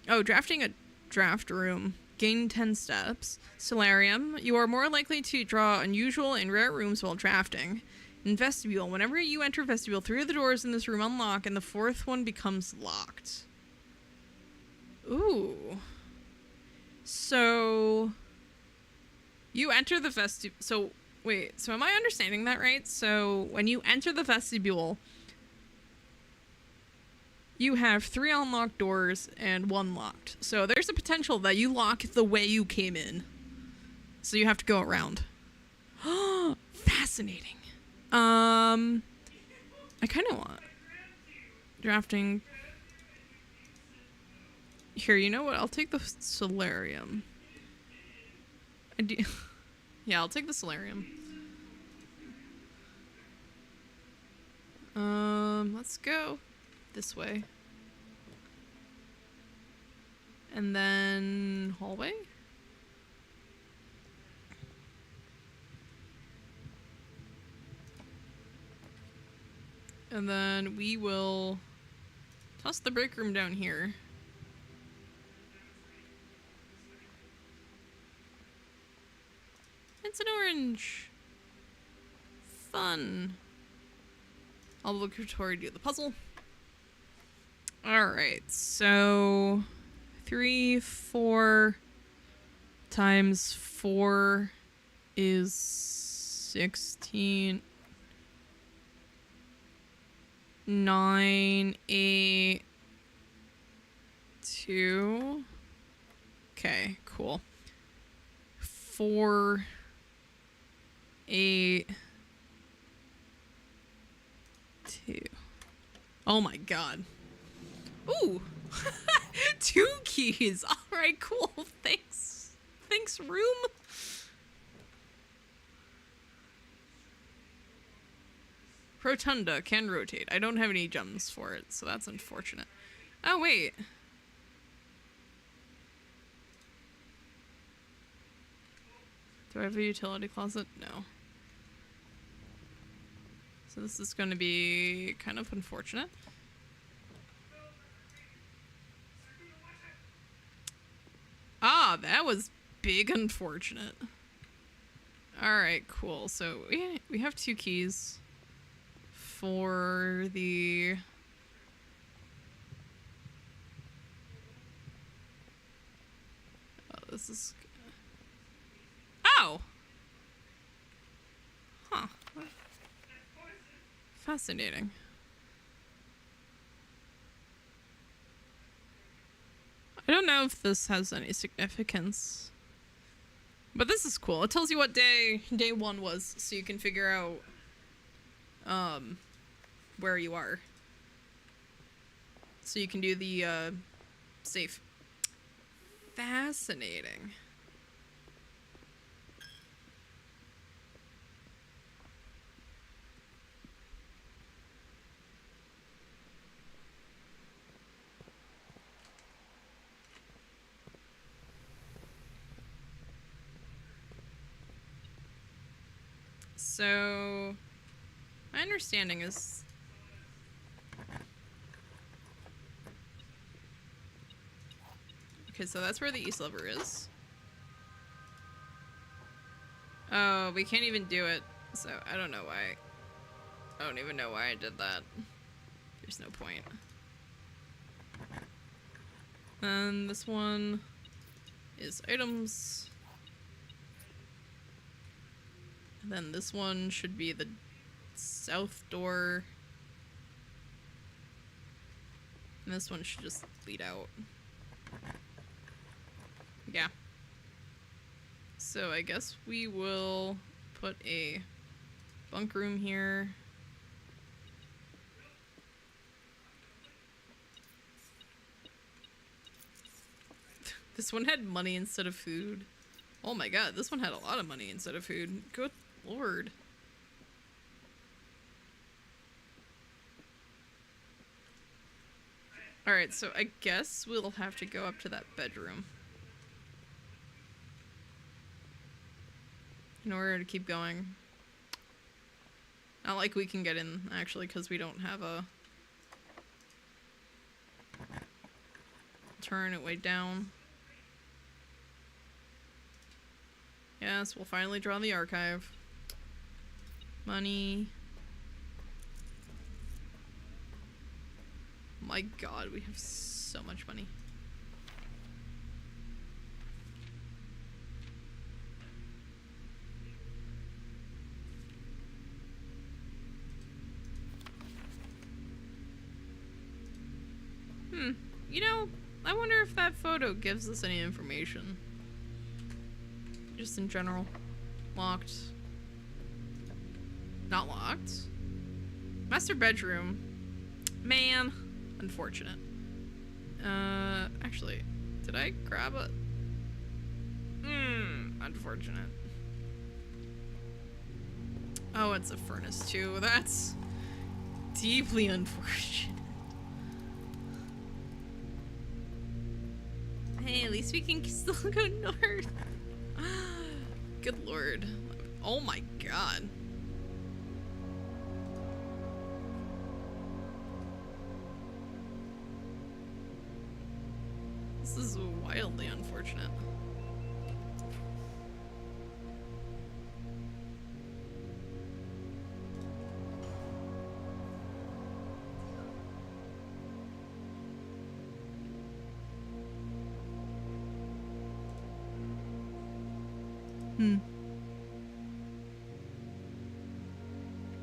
Oh, drafting a draft room. Gain 10 steps. Solarium. You are more likely to draw unusual and rare rooms while drafting. In vestibule. Whenever you enter vestibule, 3 of the doors in this room unlock and the 4th one becomes locked. Ooh... So, you enter the vestibule. So, wait, so am I understanding that right? So, when you enter the vestibule, you have 3 unlocked doors and 1 locked. So, there's a potential that you lock the way you came in. So, you have to go around. Fascinating. I kind of want drafting. Here, you know what? I'll take the solarium. Yeah, I'll take the solarium. Let's go this way. And then hallway? And then we will toss the break room down here. It's an orange. Fun. I'll look for Tori to do the puzzle. Alright, so 3, 4 times 4 is 16. 9, 8, 2. Okay, cool. 4, 8, 2. Oh my god. Ooh. 2 keys. Alright, cool. Thanks. Thanks, room. Rotunda can rotate. I don't have any gems for it, so that's unfortunate. Oh, wait. Do I have a utility closet? No. So this is going to be kind of unfortunate. Ah, that was big unfortunate. Alright, cool. So we have 2 keys for the... Oh, this is... Oh! Huh. Fascinating. I don't know if this has any significance. But this is cool. It tells you what day 1 was, so you can figure out where you are. So you can do the safe. Fascinating. So, my understanding is... Okay, so that's where the east lever is. Oh, we can't even do it, so I don't know why. I don't even know why I did that. There's no point. Then this one is items. Then this one should be the south door. And this one should just lead out. Yeah. So I guess we will put a bunk room here. This one had money instead of food. Oh my god, this one had a lot of money instead of food. Good lord. Alright, so I guess we'll have to go up to that bedroom in order to keep going. Not like we can get in, actually, because we don't have a... Turn it way down. Yes, we'll finally draw the archive. Money. My god, we have so much money. You know, I wonder if that photo gives us any information. Just in general. Locked. Not locked. Master bedroom. Man. Unfortunate. Actually, did I grab it? Unfortunate. Oh, it's a furnace too. That's deeply unfortunate. Hey, at least we can still go north. Good lord. Oh my god. This is wildly unfortunate.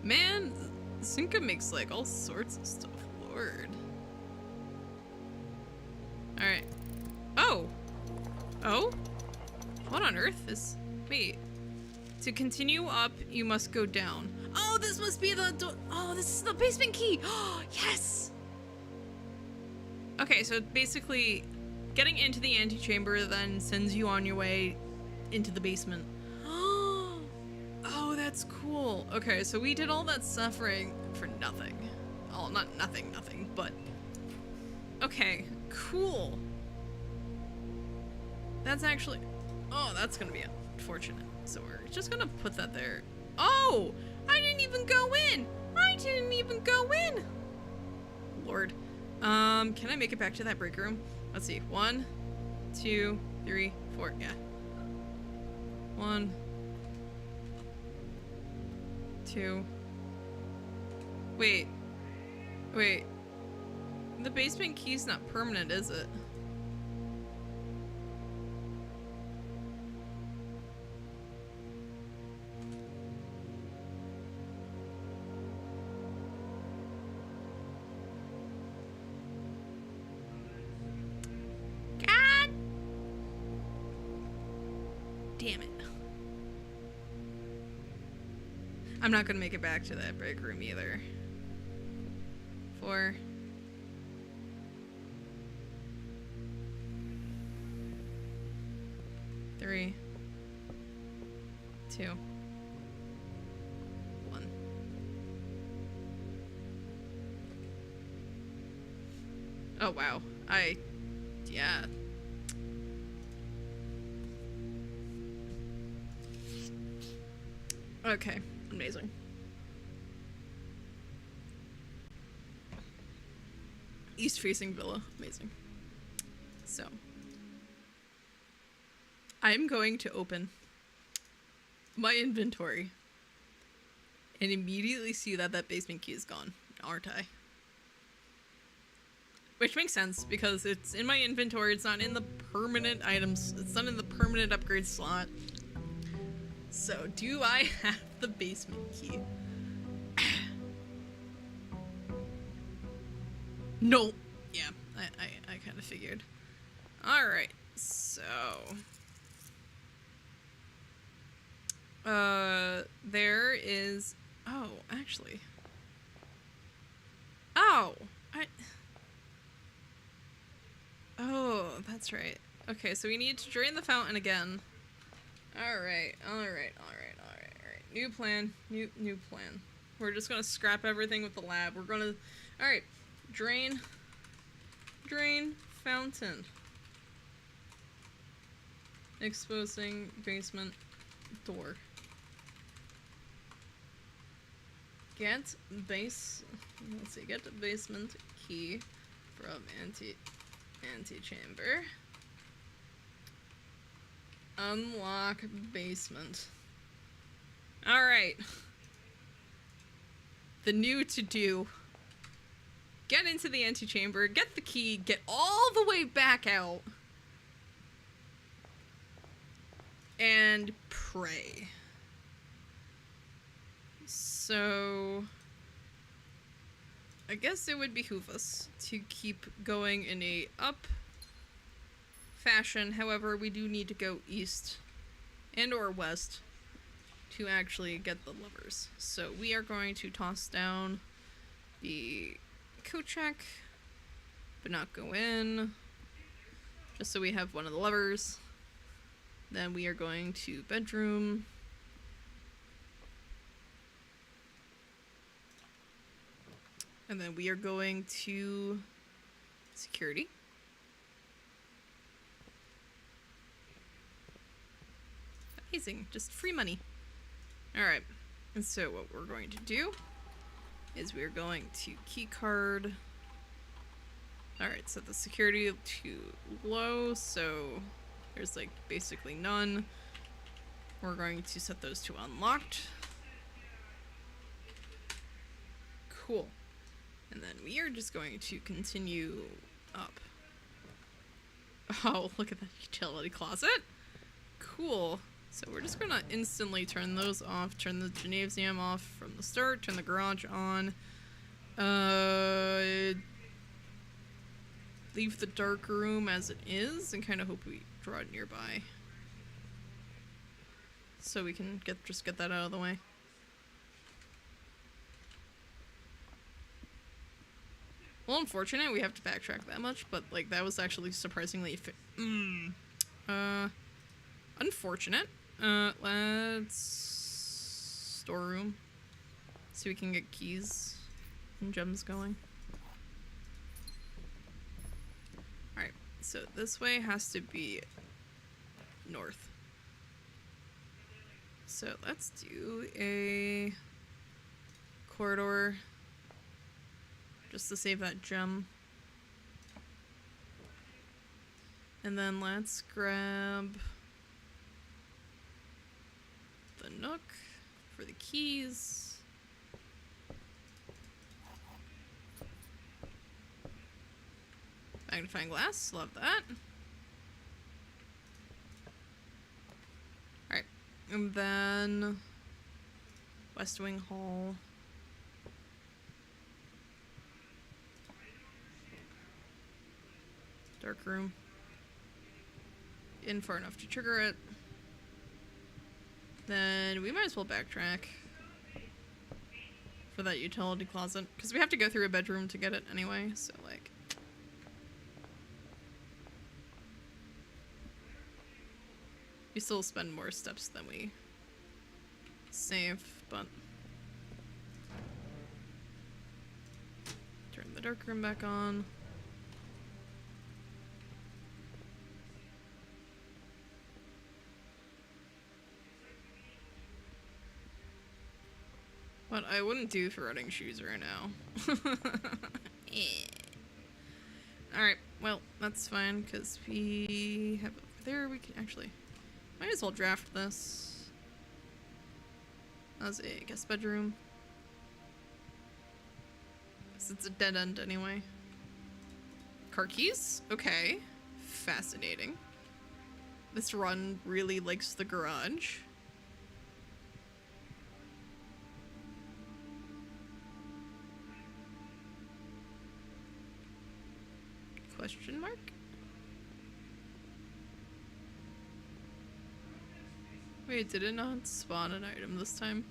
Man, Sinka makes like all sorts of stuff. Lord. Alright. Oh! Oh? What on earth is... Wait. To continue up, you must go down. Oh, this must be the door. Oh, this is the basement key. Oh, yes! Okay, so basically, getting into the antechamber then sends you on your way into the basement. Oh, that's cool. Okay, so we did all that suffering for nothing. Oh, not nothing, but... Okay, cool. That's actually... Oh, that's gonna be unfortunate. So we're just gonna put that there. Oh! I didn't even go in! I didn't even go in! Lord. Can I make it back to that break room? Let's see. 1, 2, 3, 4. Yeah. 1, 2. Wait. Wait. The basement key's not permanent, is it? God! Damn it. I'm not gonna make it back to that break room either. 4. 3, 2, 1. Oh wow. Yeah. Okay, amazing. East-facing villa, amazing. So, I'm going to open my inventory and immediately see that that basement key is gone, aren't I? Which makes sense, because it's in my inventory, it's not in the permanent items, it's not in the permanent upgrade slot. So, do I have the basement key? No. Yeah, I kind of figured. Alright, so... there is... Oh, actually... Oh! Oh, that's right. Okay, so we need to drain the fountain again. Alright. New plan. New plan. We're just gonna scrap everything with the lab. We're gonna... Alright. Drain fountain. Exposing basement door. Let's see, get the basement key from antechamber. Unlock basement. Alright. The new to-do. Get into the antechamber, get the key, get all the way back out, and pray. So... I guess it would behoove us to keep going in a up fashion. However, we do need to go east and or west to actually get the levers. So we are going to toss down the coat check, but not go in, just so we have one of the levers. Then we are going to bedroom. And then we are going to security. Amazing, just free money. Alright, and so what we're going to do is we're going to keycard. Alright, set the security to low, so there's like basically none. We're going to set those to unlocked. Cool. And then we are just going to continue up. Oh, look at that utility closet. Cool. So we're just gonna instantly turn those off, turn the gymnasium off from the start, turn the garage on. Leave the dark room as it is, and kind of hope we draw it nearby. So we can just get that out of the way. Well, unfortunate we have to backtrack that much, but like that was actually surprisingly unfortunate. Let's storeroom so we can get keys and gems going. Alright, so this way has to be north. So let's do a corridor just to save that gem. And then let's grab the nook for the keys. Magnifying glass, love that. Alright, and then West Wing Hall. Dark room. In far enough to trigger it. Then we might as well backtrack for that utility closet, because we have to go through a bedroom to get it anyway, so like... We still spend more steps than we save, but... Turn the dark room back on. What I wouldn't do for running shoes right now. Alright, well, that's fine, because we have over there, we can actually... Might as well draft this as a guest bedroom. Because it's a dead end anyway. Car keys? Okay. Fascinating. This run really likes the garage. Question mark? Wait, did it not spawn an item this time?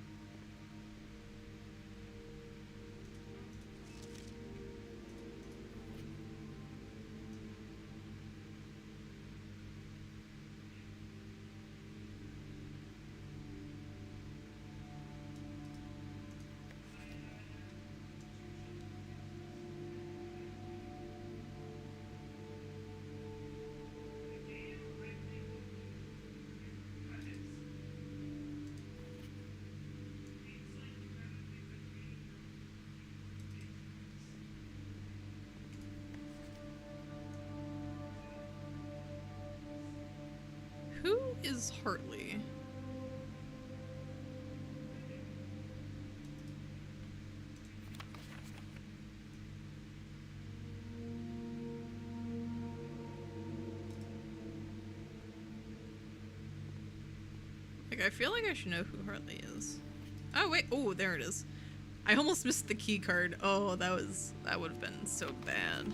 Who is Hartley? Like, I feel like I should know who Hartley is. Oh, wait. Oh, there it is. I almost missed the key card. Oh, that would have been so bad.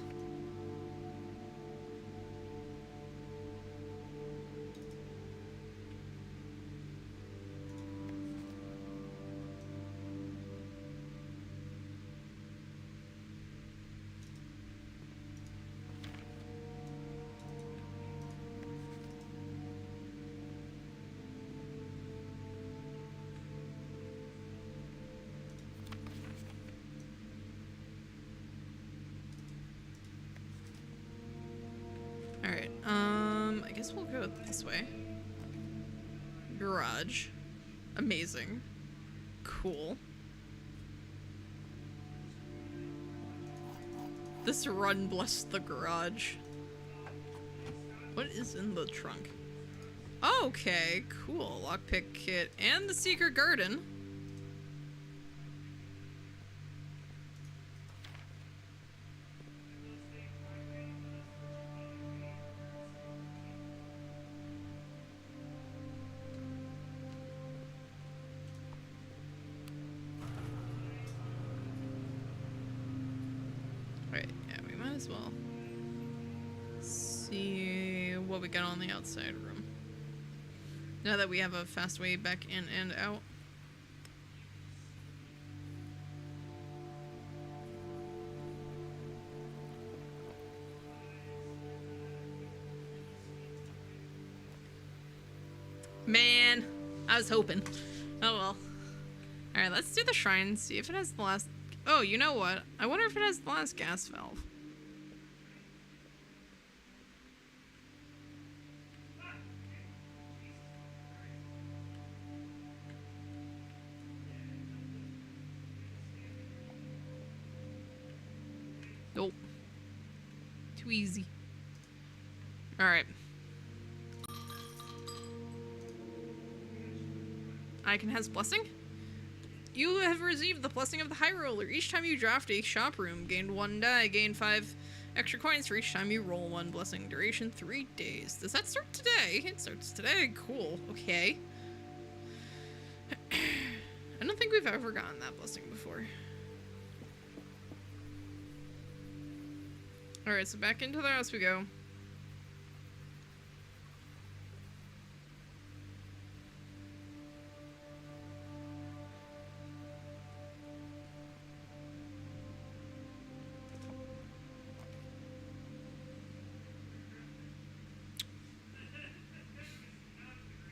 Alright, I guess we'll go this way. Garage. Amazing. Cool. This run blessed the garage. What is in the trunk? Okay, cool. Lockpick kit and the secret garden. Right, yeah, we might as well see what we got on the outside room. Now that we have a fast way back in and out. Man, I was hoping. Oh well. Alright, let's do the shrine, see if it has the last Oh, you know what? I wonder if it has the last gas valve. Nope. Too easy. Alright. Icon has blessing? You have received the blessing of the High Roller. Each time you draft a shop room, gain 1 die, gain 5 extra coins for each time you roll 1 blessing. Duration 3 days. Does that start today? It starts today. Cool. Okay. I don't think we've ever gotten that blessing before. Alright, so back into the house we go.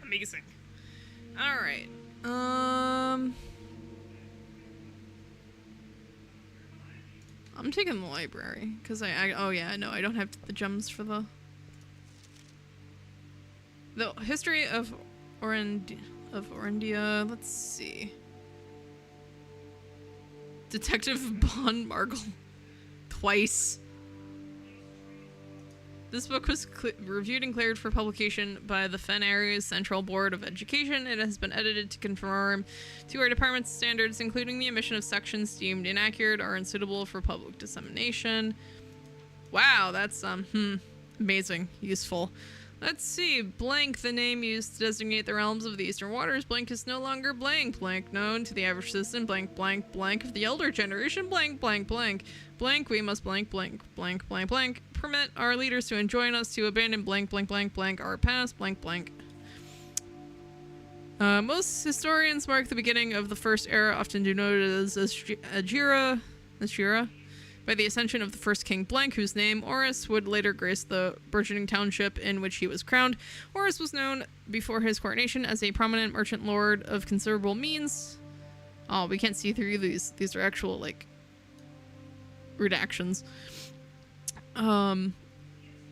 Amazing. Alright. I'm taking the library, because oh yeah, no, I don't have the gems for the history of Orendia, let's see. Detective Bon Margle. Twice. This book was reviewed and cleared for publication by the Fen Area's Central Board of Education. It has been edited to conform to our department's standards, including the omission of sections deemed inaccurate or unsuitable for public dissemination. Wow, that's, amazing. Useful. Let's see. Blank, the name used to designate the realms of the Eastern Waters. Blank is no longer blank. Blank, known to the average citizen. Blank, blank, blank of the elder generation. Blank, blank, blank. Blank, we must blank, blank, blank, blank, blank. Permit our leaders to enjoin us to abandon blank, blank, blank, blank our past. Blank, blank. Most historians mark the beginning of the first era, often denoted as Ajira, by the ascension of the first king Blank, whose name, Oris, would later grace the burgeoning township in which he was crowned. Oris was known before his coronation as a prominent merchant lord of considerable means. Oh, we can't see through these. These are actual, like, redactions.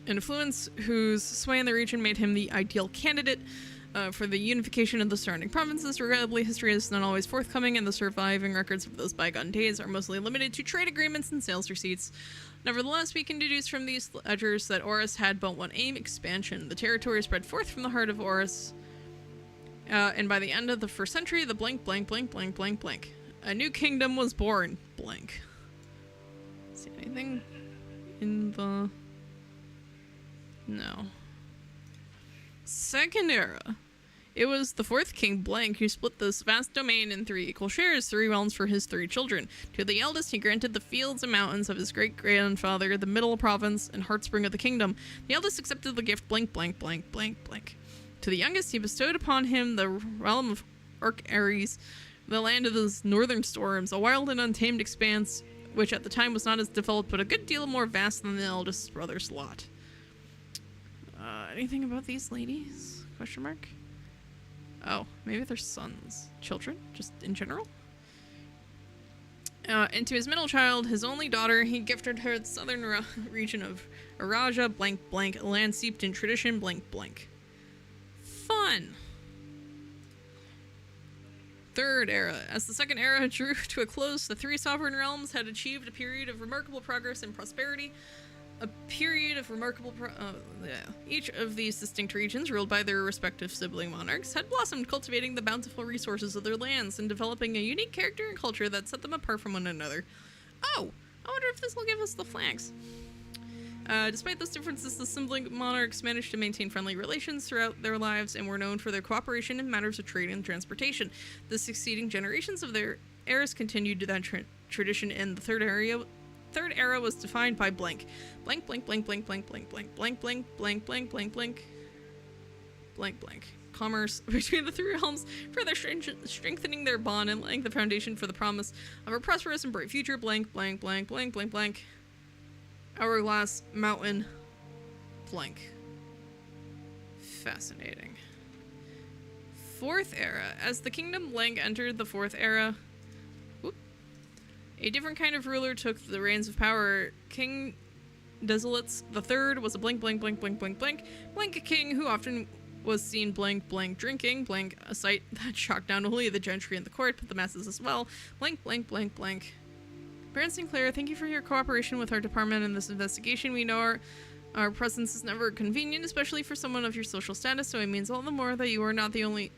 Influence, whose sway in the region made him the ideal candidate for the unification of the surrounding provinces. Regrettably, history is not always forthcoming, and the surviving records of those bygone days are mostly limited to trade agreements and sales receipts. Nevertheless, we can deduce from these ledgers that Oris had but one aim: expansion. The territory spread forth from the heart of Oris, and by the end of the 1st century, the blank, blank, blank, blank, blank, blank. A new kingdom was born. Blank. See anything in the... No. Second era. It was the 4th king Blank who split this vast domain in 3 equal shares, 3 realms for his 3 children. To the eldest, he granted the fields and mountains of his great-grandfather, the middle province and heartspring of the kingdom. The eldest accepted the gift blank, blank, blank, blank, blank. To the youngest, he bestowed upon him the realm of Arc Ares, the land of the northern storms, a wild and untamed expanse, which at the time was not as developed, but a good deal more vast than the eldest brother's lot. Anything about these ladies? Question mark? Oh, maybe they're sons. Children? Just in general? And to his middle child, his only daughter, he gifted her the southern region of Araja, blank, blank, a land steeped in tradition, blank, blank. Fun! 3rd era. As the 2nd era drew to a close, the 3 sovereign realms had achieved a period of remarkable progress and prosperity. Each of these distinct regions, ruled by their respective sibling monarchs, had blossomed, cultivating the bountiful resources of their lands and developing a unique character and culture that set them apart from one another. Oh, I wonder if this will give us the flags. Despite those differences, the sibling monarchs managed to maintain friendly relations throughout their lives and were known for their cooperation in matters of trade and transportation. The succeeding generations of their heirs continued that tradition in the 3rd era. 3rd era was defined by blank. Blank, blank, blank, blank, blank, blank, blank, blank, blank, blank, blank, blank, blank, blank, blank. Commerce between the 3 realms, further strengthening their bond and laying the foundation for the promise of a prosperous and bright future. Blank, blank, blank, blank, blank, blank. Hourglass Mountain. Blank. Fascinating. 4th era. As the kingdom blank entered the 4th era, A different kind of ruler took the reins of power. King Desolates the Third was a blank blank blank blank blank blank blank king who often was seen blank blank drinking blank, a sight that shocked not only the gentry and the court but the masses as well. Blank blank blank blank. Baron Sinclair, thank you for your cooperation with our department in this investigation. We know our presence is never convenient, especially for someone of your social status, so it means all the more that you're not only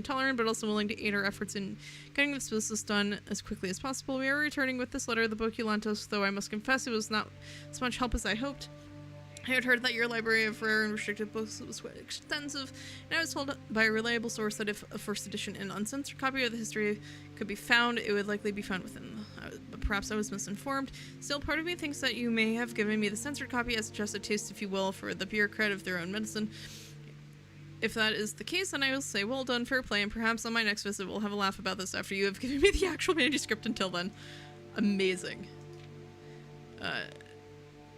tolerant, but also willing to aid our efforts in getting this business done as quickly as possible. We are returning with this letter, the book you lent us, though I must confess it was not as much help as I hoped. I had heard that your library of rare and restricted books was quite extensive, and I was told by a reliable source that if a first edition and uncensored copy of the history could be found, it would likely be found within. But perhaps I was misinformed. Still, part of me thinks that you may have given me the censored copy as just a taste, if you will, for the bureaucrat of their own medicine. If that is the case, then I will say well done, fair play, and perhaps on my next visit we'll have a laugh about this after you have given me the actual manuscript. Until then, amazing.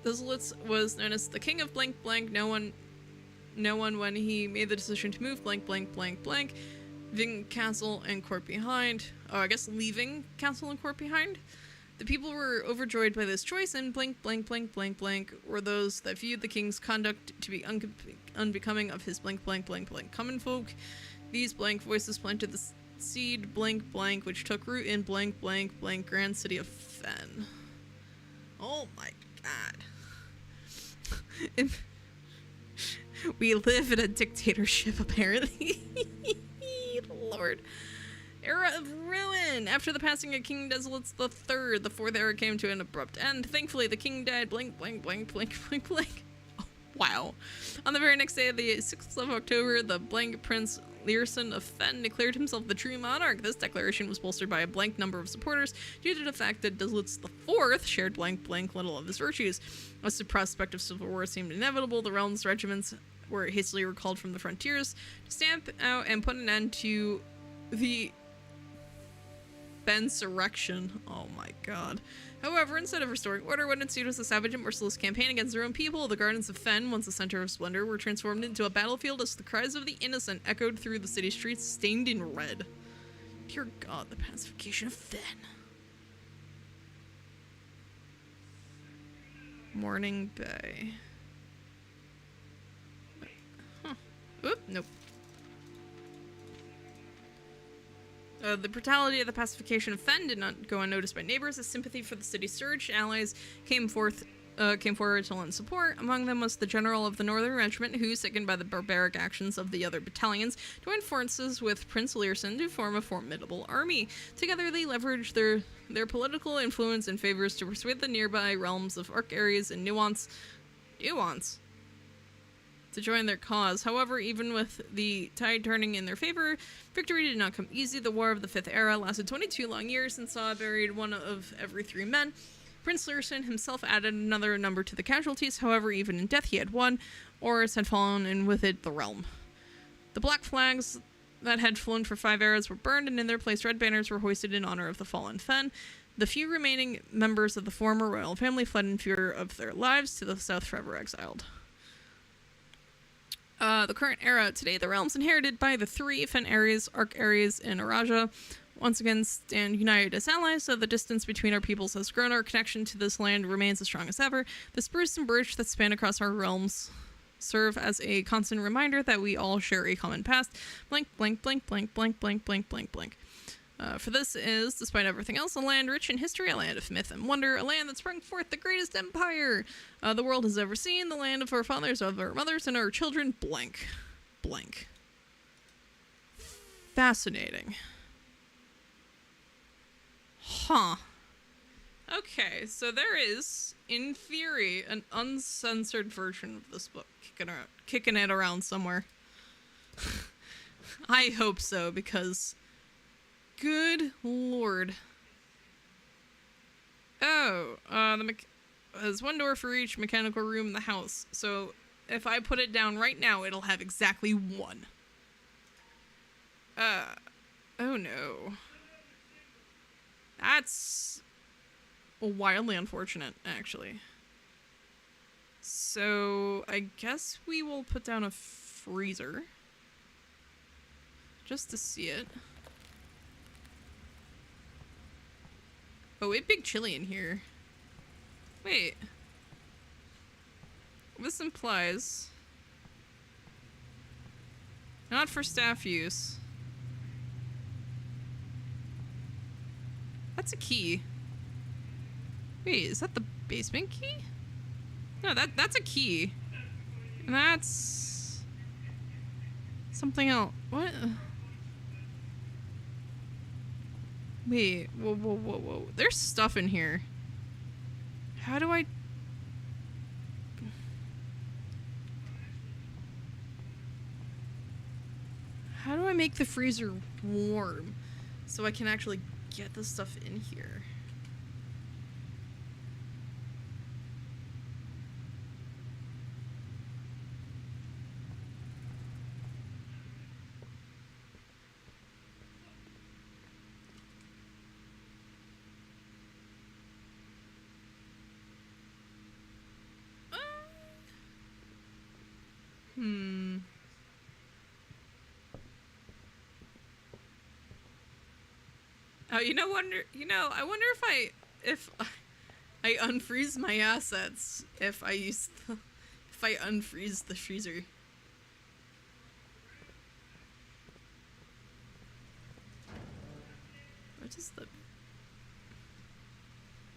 Desolates was known as the king of blank blank. No one when he made the decision to move blank blank blank blank, leaving castle and court behind. Oh, I guess leaving castle and court behind. The people were overjoyed by this choice, and blank blank blank blank blank were those that viewed the king's conduct to be unbecoming of his blank blank blank blank common folk. These blank voices planted the seed blank blank, which took root in blank blank blank grand city of Fen. Oh my god. We live in a dictatorship, apparently. Lord. Era of ruin. After the passing of King Desolates the Third, the fourth era came to an abrupt end. Thankfully, the king died blank blank blank blank blank blank. Oh, wow. On the very next day of the 6th of October, the blank Prince Learson of Fen declared himself the true monarch. This declaration was bolstered by a blank number of supporters due to the fact that Desolates the Fourth shared blank blank little of his virtues. As the prospect of civil war seemed inevitable, the realm's regiments were hastily recalled from the frontiers to stamp out and put an end to the Fensurrection. Oh my god. However, instead of restoring order, what ensued was a savage and merciless campaign against their own people. The gardens of Fen, once a center of splendor, were transformed into a battlefield as the cries of the innocent echoed through the city streets, stained in red. Dear God, the pacification of Fen. Morning Bay. Huh. Oop, nope. The brutality of the pacification of Fen did not go unnoticed by neighbors. As sympathy for the city surged, allies came forward to lend support. Among them was the general of the Northern Regiment, who, sickened by the barbaric actions of the other battalions, joined forces with Prince Learson to form a formidable army. Together, they leveraged their political influence and favors to persuade the nearby realms of Arc Ares and Nuance to join their cause. However, even with the tide turning in their favor, victory did not come easy. The War of the Fifth Era lasted 22 long years and saw buried one of every 3 men. Prince Learson himself added another number to the casualties. However, even in death he had won, or as had fallen, and with it the realm. The black flags that had flown for 5 eras were burned, and in their place red banners were hoisted in honor of the fallen Fen. The few remaining members of the former royal family fled in fear of their lives to the south, forever exiled. The current era. Today, the realms inherited by the 3 Fen Ares, Arc Ares, and Araja once again stand united as allies, so the distance between our peoples has grown. Our connection to this land remains as strong as ever. The spruce and birch that span across our realms serve as a constant reminder that we all share a common past. Blank, blank, blank, blank, blank, blank, blank, blank, blank. For this is, despite everything else, a land rich in history, a land of myth and wonder, a land that sprung forth the greatest empire the world has ever seen, the land of our fathers, of our mothers, and our children, blank. Blank. Fascinating. Huh. Okay, so there is, in theory, an uncensored version of this book kicking it around somewhere. I hope so, because... good lord. Oh, there's 1 door for each mechanical room in the house. So if I put it down right now, it'll have exactly 1. Oh no. That's wildly unfortunate, actually. So I guess we will put down a freezer. Just to see it. Oh, it's big chilly in here. Wait. This implies... Not for staff use. That's a key. Wait, is that the basement key? No, that's a key. And that's... something else. What? Wait, whoa, whoa, whoa, whoa. There's stuff in here. How do I... How do I make the freezer warm so I can actually get the stuff in here? Oh, I wonder if I unfreeze my assets if I unfreeze the freezer. What is the...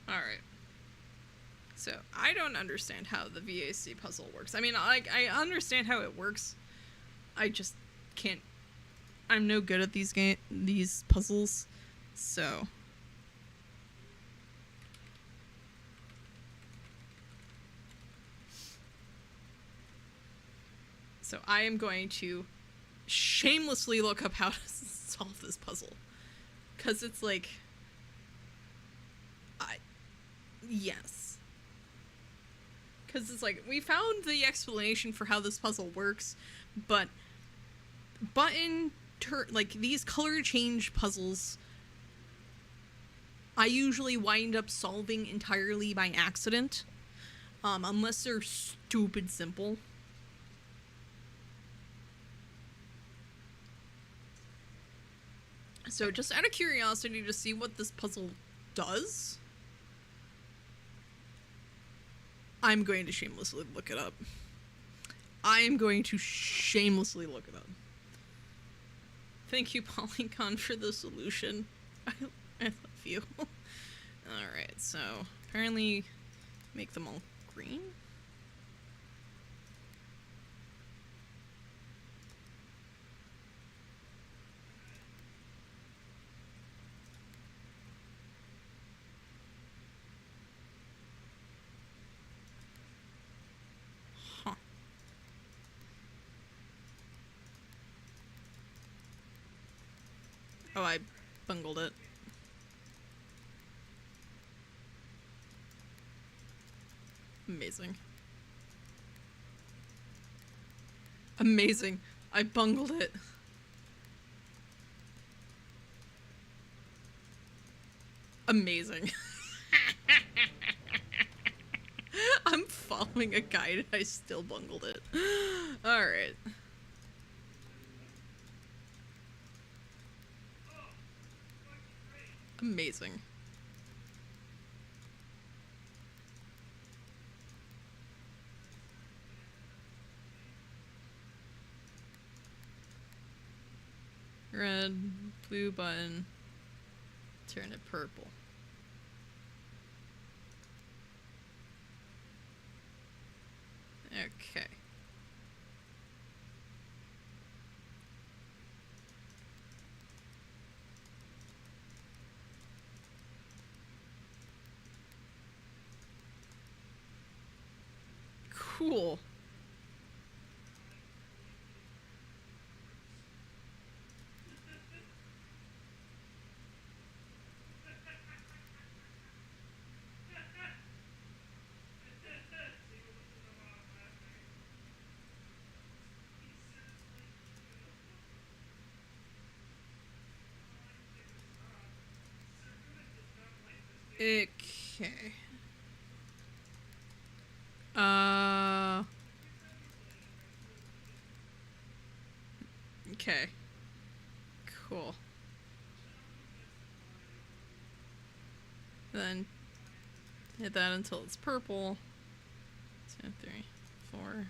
Alright. So, I don't understand how the VAC puzzle works. I mean, I understand how it works. I just can't... I'm no good at these puzzles. So... So I am going to shamelessly look up how to solve this puzzle. Because it's like... Yes. Because it's like, we found the explanation for how this puzzle works, but like, these color change puzzles, I usually wind up solving entirely by accident, unless they're stupid simple. So just out of curiosity to see what this puzzle does, I'm going to shamelessly look it up. I am going to shamelessly look it up. Thank you, Polygon, for the solution. I love you. Alright, so apparently make them all green. Oh, I bungled it. Amazing. Amazing. I bungled it. Amazing. I'm following a guide. I still bungled it. Alright. Amazing. Red, blue button, turn it purple. Okay. Cool. Okay. Okay. Cool. Then hit that until it's purple. 2, 3, 4.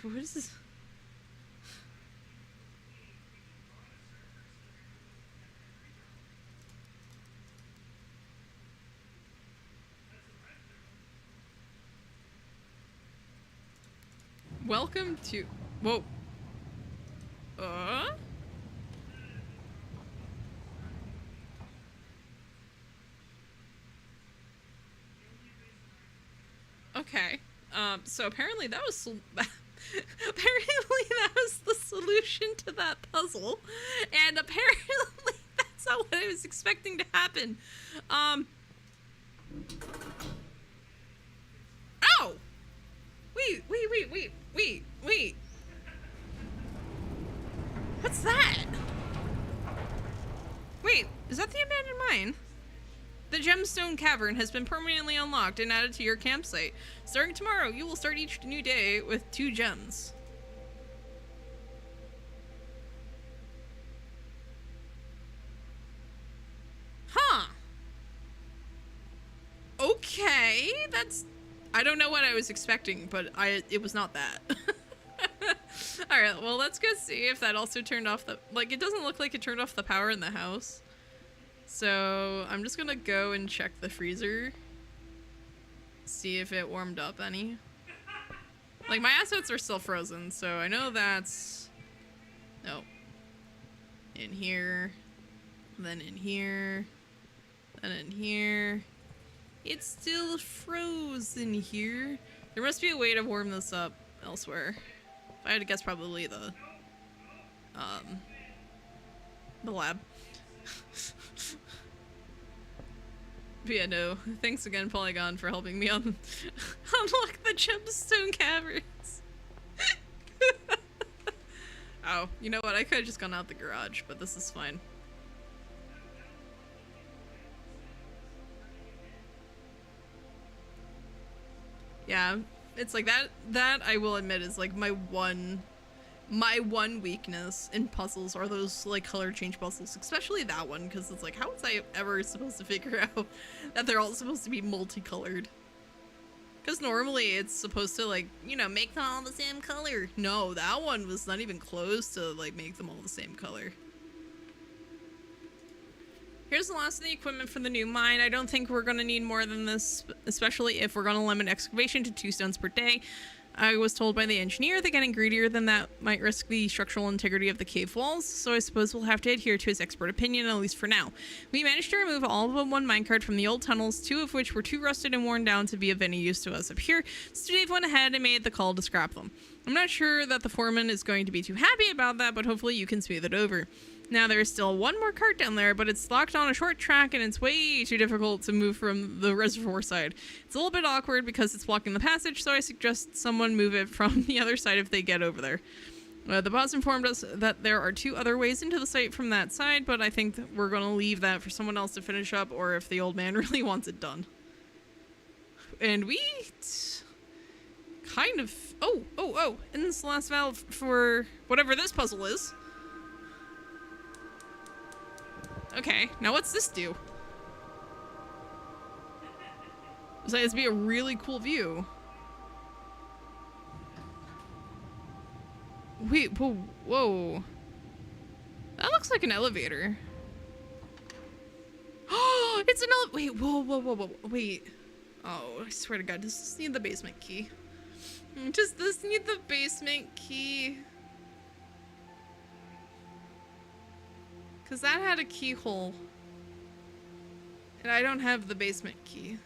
What is this? Welcome to... Whoa. Okay. So apparently that was... apparently that was the solution to that puzzle. And apparently that's not what I was expecting to happen. Oh! Wait. What's that? Wait, is that the abandoned mine? The gemstone cavern has been permanently unlocked and added to your campsite. Starting tomorrow, you will start each new day with 2 gems. Huh. Okay, that's... I don't know what I was expecting, but it was not that. Alright, well, let's go see if that also turned off the... Like, it doesn't look like it turned off the power in the house. So, I'm just gonna go and check the freezer. See if it warmed up any. Like, my assets are still frozen, so I know that's... No. In here. Then in here. Then in here. It's still frozen here. There must be a way to warm this up elsewhere. If I had to guess, probably the lab. But yeah, no. Thanks again, Polygon, for helping me unlock the gemstone caverns. Oh, you know what? I could have just gone out the garage, but this is fine. Yeah, it's like that I will admit is like my one weakness in puzzles are those like color change puzzles, especially that one, because it's like, how was I ever supposed to figure out that they're all supposed to be multicolored? Because normally it's supposed to, like, you know, make them all the same color. No, that one was not even close to like make them all the same color. Here's the last of the equipment for the new mine. I don't think we're going to need more than this, especially if we're going to limit excavation to 2 stones per day. I was told by the engineer that getting greedier than that might risk the structural integrity of the cave walls, so I suppose we'll have to adhere to his expert opinion, at least for now. We managed to remove all but 1 minecart from the old tunnels, 2 of which were too rusted and worn down to be of any use to us up here, so Dave went ahead and made the call to scrap them. I'm not sure that the foreman is going to be too happy about that, but hopefully you can smooth it over. Now, there is still 1 more cart down there, but it's locked on a short track and it's way too difficult to move from the reservoir side. It's a little bit awkward because it's blocking the passage, so I suggest someone move it from the other side if they get over there. The boss informed us that there are 2 other ways into the site from that side, but I think that we're going to leave that for someone else to finish up, or if the old man really wants it done. And we kind of... Oh! And this is the last valve for whatever this puzzle is. Okay, now what's this do? It's like, it's be a really cool view. Wait, whoa. That looks like an elevator. Oh, it's an wait, whoa, wait. Oh, I swear to God, does this need the basement key? Does this need the basement key? Because that had a keyhole. And I don't have the basement key.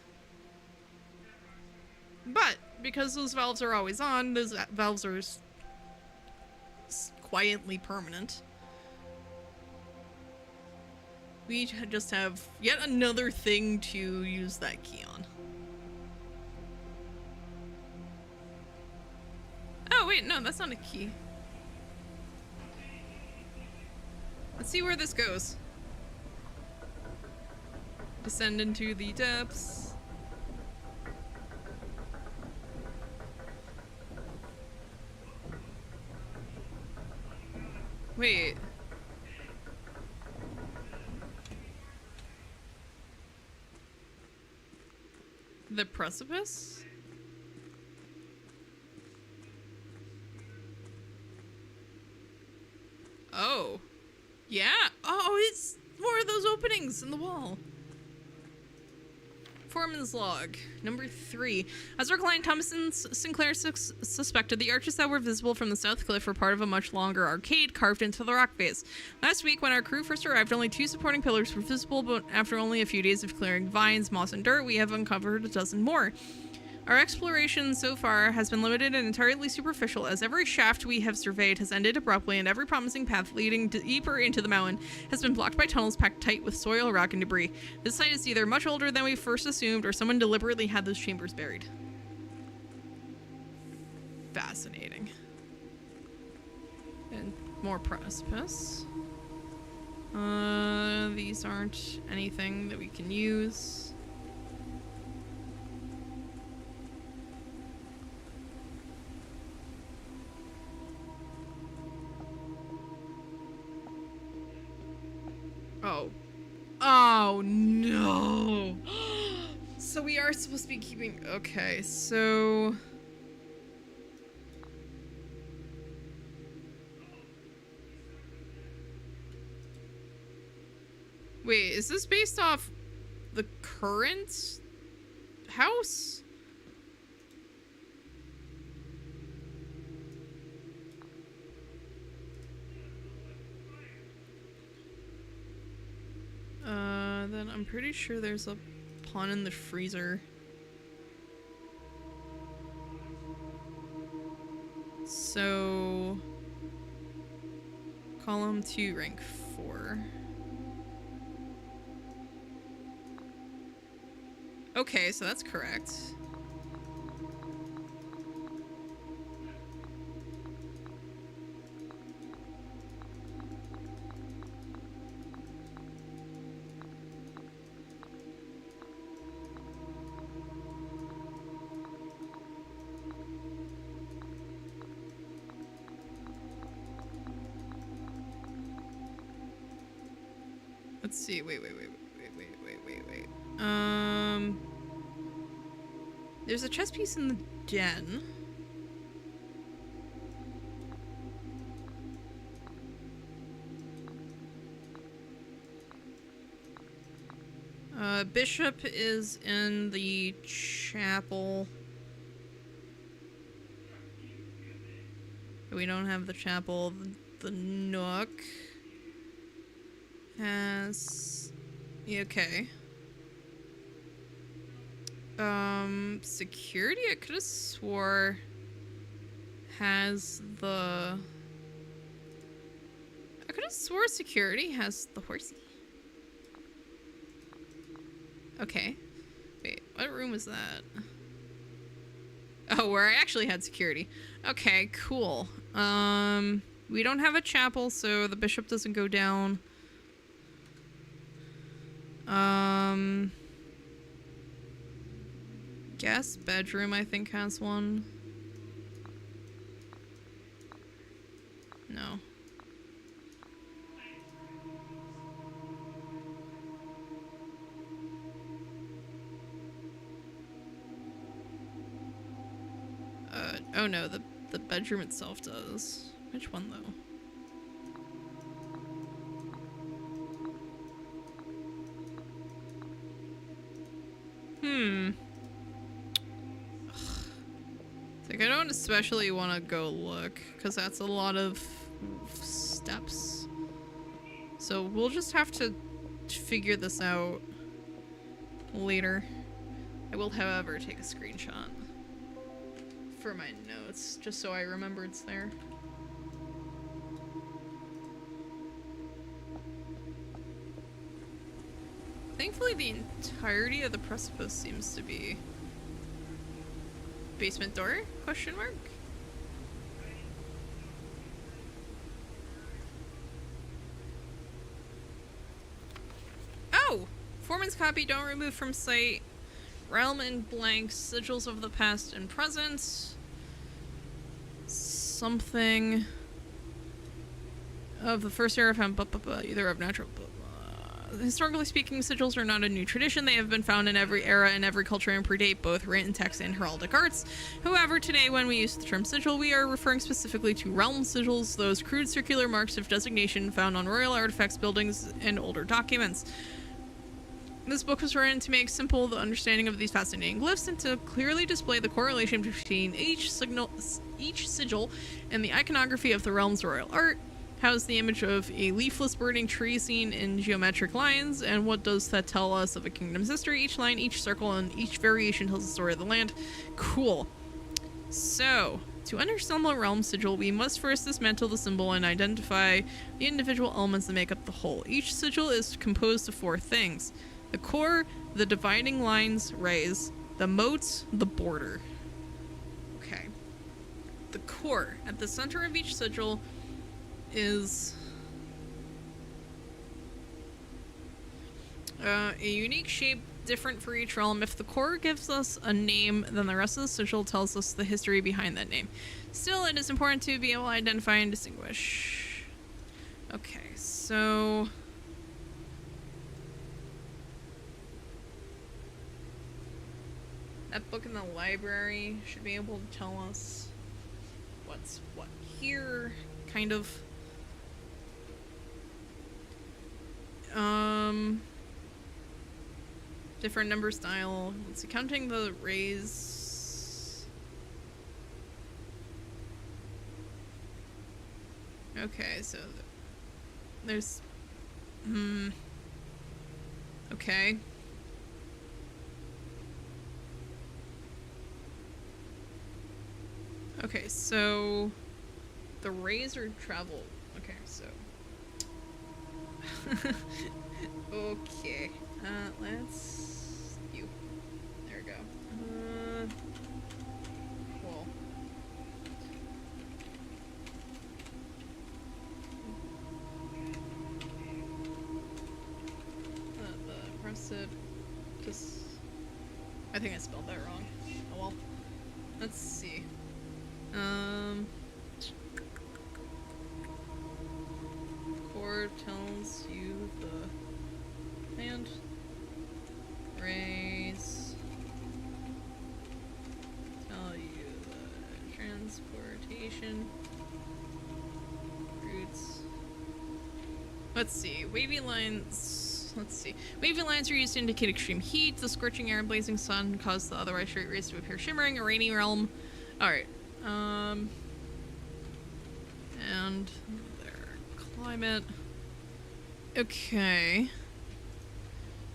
But, because those valves are always on, those valves are quietly permanent. We just have yet another thing to use that key on. Oh, wait, no, that's not a key. Let's see where this goes. Descend into the depths. Wait. The precipice? Oh. Yeah. Oh, it's more of those openings in the wall. Foreman's log, number 3. As our client Thomason Sinclair suspected, the arches that were visible from the south cliff were part of a much longer arcade carved into the rock face. Last week, when our crew first arrived, only 2 supporting pillars were visible, but after only a few days of clearing vines, moss, and dirt, we have uncovered a dozen more. Our exploration so far has been limited and entirely superficial, as every shaft we have surveyed has ended abruptly, and every promising path leading deeper into the mountain has been blocked by tunnels packed tight with soil, rock, and debris. This site is either much older than we first assumed, or someone deliberately had those chambers buried. Fascinating. And more precipice. These aren't anything that we can use. Oh. Oh, no. So we are supposed to be keeping... Okay, so... Wait, is this based off the current house? Then I'm pretty sure there's a pawn in the freezer. So... Column 2, rank 4. Okay, so that's correct. Let's see. Wait. There's a chess piece in the den. Bishop is in the chapel. We don't have the chapel. The nook has... Yeah, okay. Security, I could have swore has the... I could have swore security has the horsey. Okay. Wait, what room was that? Oh, where I actually had security. Okay, cool. We don't have a chapel, so the bishop doesn't go down. Guest bedroom, I think, has one. No. Oh no, the bedroom itself does. Which one, though? Like, I don't especially want to go look, because that's a lot of steps. So we'll just have to figure this out later. I will, however, take a screenshot for my notes, just so I remember it's there. Thankfully, the entirety of the precipice seems to be... Basement door? Question mark? Oh! Performance copy, don't remove from site. Realm and blank, sigils of the past and present. Something of the first era found, either of natural. Historically speaking, sigils are not a new tradition. They have been found in every era and every culture and predate both written text and heraldic arts. However, today when we use the term sigil, we are referring specifically to realm sigils, those crude circular marks of designation found on royal artifacts, buildings, and older documents. This book was written to make simple the understanding of these fascinating glyphs and to clearly display the correlation between each sigil and the iconography of the realm's royal art. How's the image of a leafless burning tree seen in geometric lines, and what does that tell us of a kingdom's history? Each line, each circle, and each variation tells the story of the land. Cool. So, to understand the realm sigil, we must first dismantle the symbol and identify the individual elements that make up the whole. Each sigil is composed of 4 things: the core, the dividing lines, rays, the moats, the border. Okay. The core. At the center of each sigil is a unique shape different for each realm. If the core gives us a name, then the rest of the sigil tells us the history behind that name. Still, it is important to be able to identify and distinguish. Okay, so that book in the library should be able to tell us what's what here, kind of. Different number style. Let's see, counting the rays. Okay, so there's okay. Okay, so the rays are travel. Okay, so okay. Let's you. There we go. Cool. Just I think I spelled that wrong. Oh well. Let's see. Core tells you the land. Rays tell you the transportation routes. Let's see. Wavy lines. Let's see. Wavy lines are used to indicate extreme heat. The scorching air and blazing sun cause the otherwise straight rays to appear shimmering. A rainy realm. Alright. And their climate. Okay.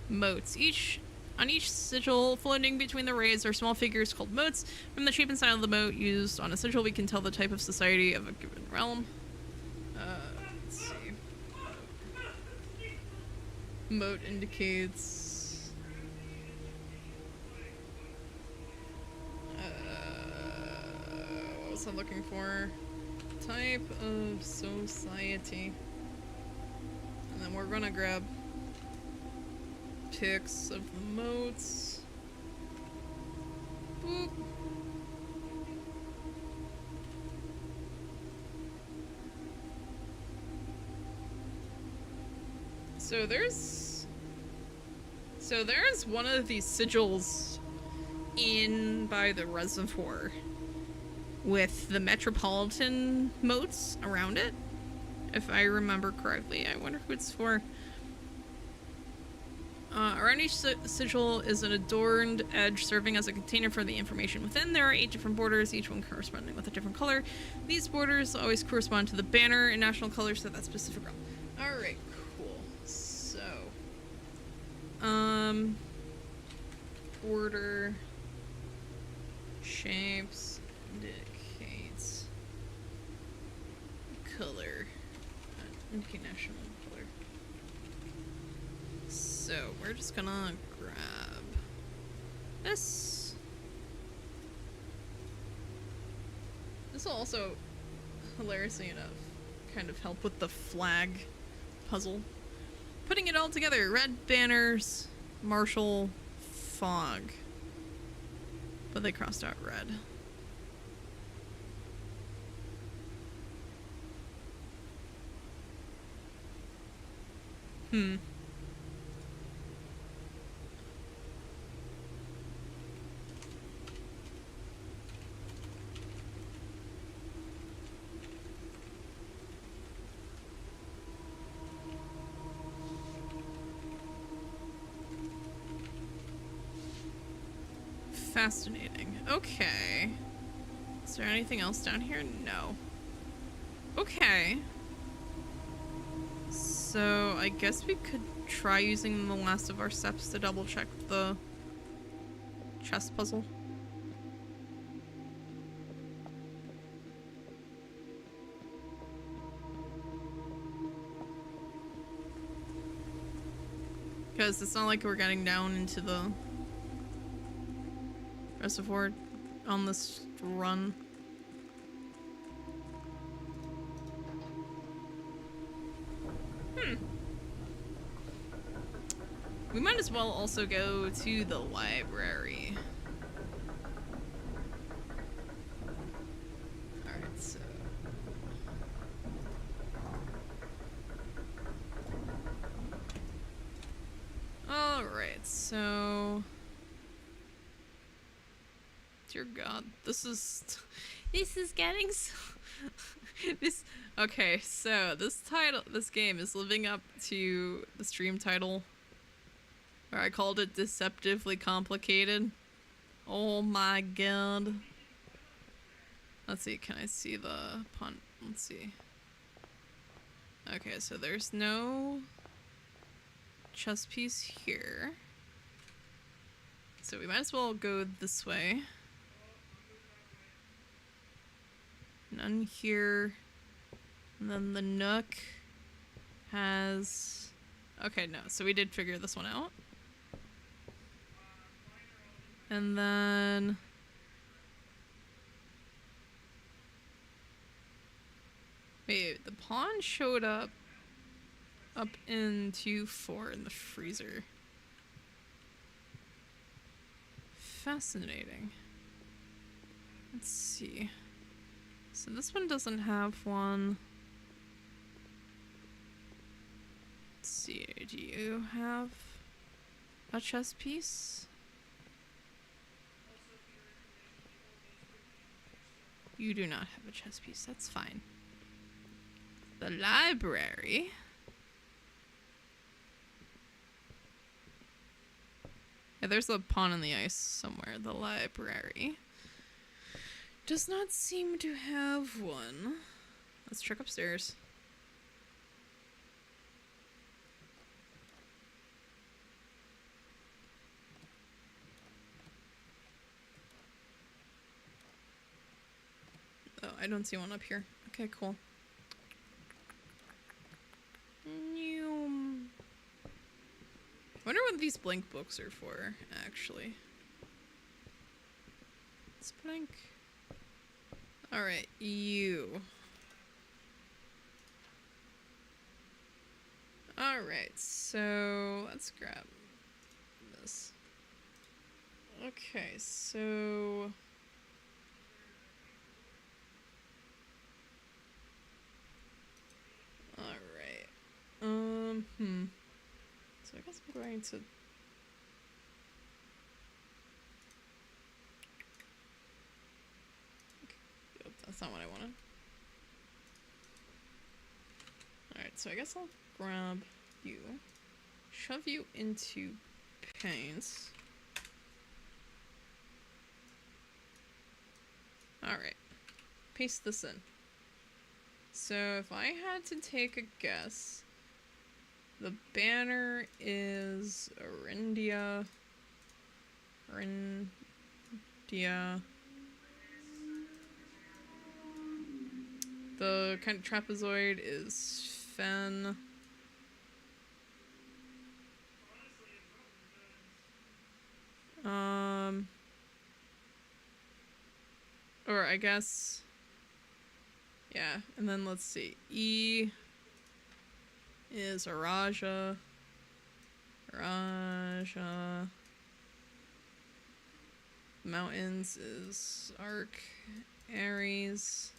Moats. On each sigil floating between the rays are small figures called moats. From the shape and style of the moat used on a sigil, we can tell the type of society of a given realm. Let's see. Moat indicates what was I looking for? Type of society. And then we're gonna grab pics of the moats. Boop. So there's one of these sigils in by the reservoir with the metropolitan moats around it, if I remember correctly. I wonder who it's for. Around each sigil is an adorned edge serving as a container for the information within. There are 8 different borders, each one corresponding with a different color. These borders always correspond to the banner and national colors of that specific realm. Alright, cool. So, border shapes indicates color. Indicate national color. So we're just gonna grab this. This will also, hilariously enough, kind of help with the flag puzzle. Putting it all together, red banners Marshall Fog. But they crossed out red. Hmm. Fascinating. Okay. Is there anything else down here? No. Okay. So I guess we could try using the last of our steps to double check the chess puzzle. Because it's not like we're getting down into the reservoir on this run. We might as well also go to the library. Alright, so... Alright, so... Dear God, this is getting so... Okay, so this game is living up to the stream title. Or I called it Deceptively Complicated. Oh my God. Let's see, can I see the punt? Let's see. Okay, so there's no chess piece here. So we might as well go this way. None here. And then the nook has... Okay, no, so we did figure this one out. And then... Wait, the pawn showed up into 4 in the freezer. Fascinating. Let's see. So this one doesn't have one. Let's see, do you have a chess piece? You do not have a chess piece, that's fine. The library. Yeah, there's a pawn on the ice somewhere. The library does not seem to have one. Let's check upstairs. Oh, I don't see one up here. Okay, cool. Wonder what these blank books are for, actually. Let's blank. Alright, you. Alright, so let's grab this. Okay, so... Alright. So I guess I'm going to... Okay. Yep, that's not what I wanted. Alright, so I guess I'll grab you, shove you into paints. Alright, paste this in. So if I had to take a guess, the banner is Arindia. The kind of trapezoid is Fen. Or I guess... Yeah, and then let's see. E is Araja. Raja. Mountains is Arc, Aries.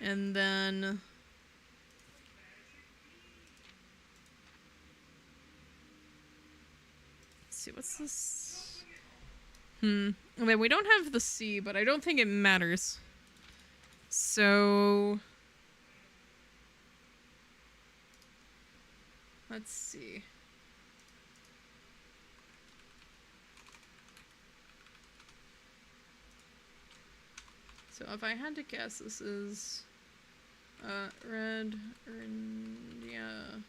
And then... let's see, what's this? Okay, we don't have the C, but I don't think it matters. So... let's see. So if I had to guess, this is red, India,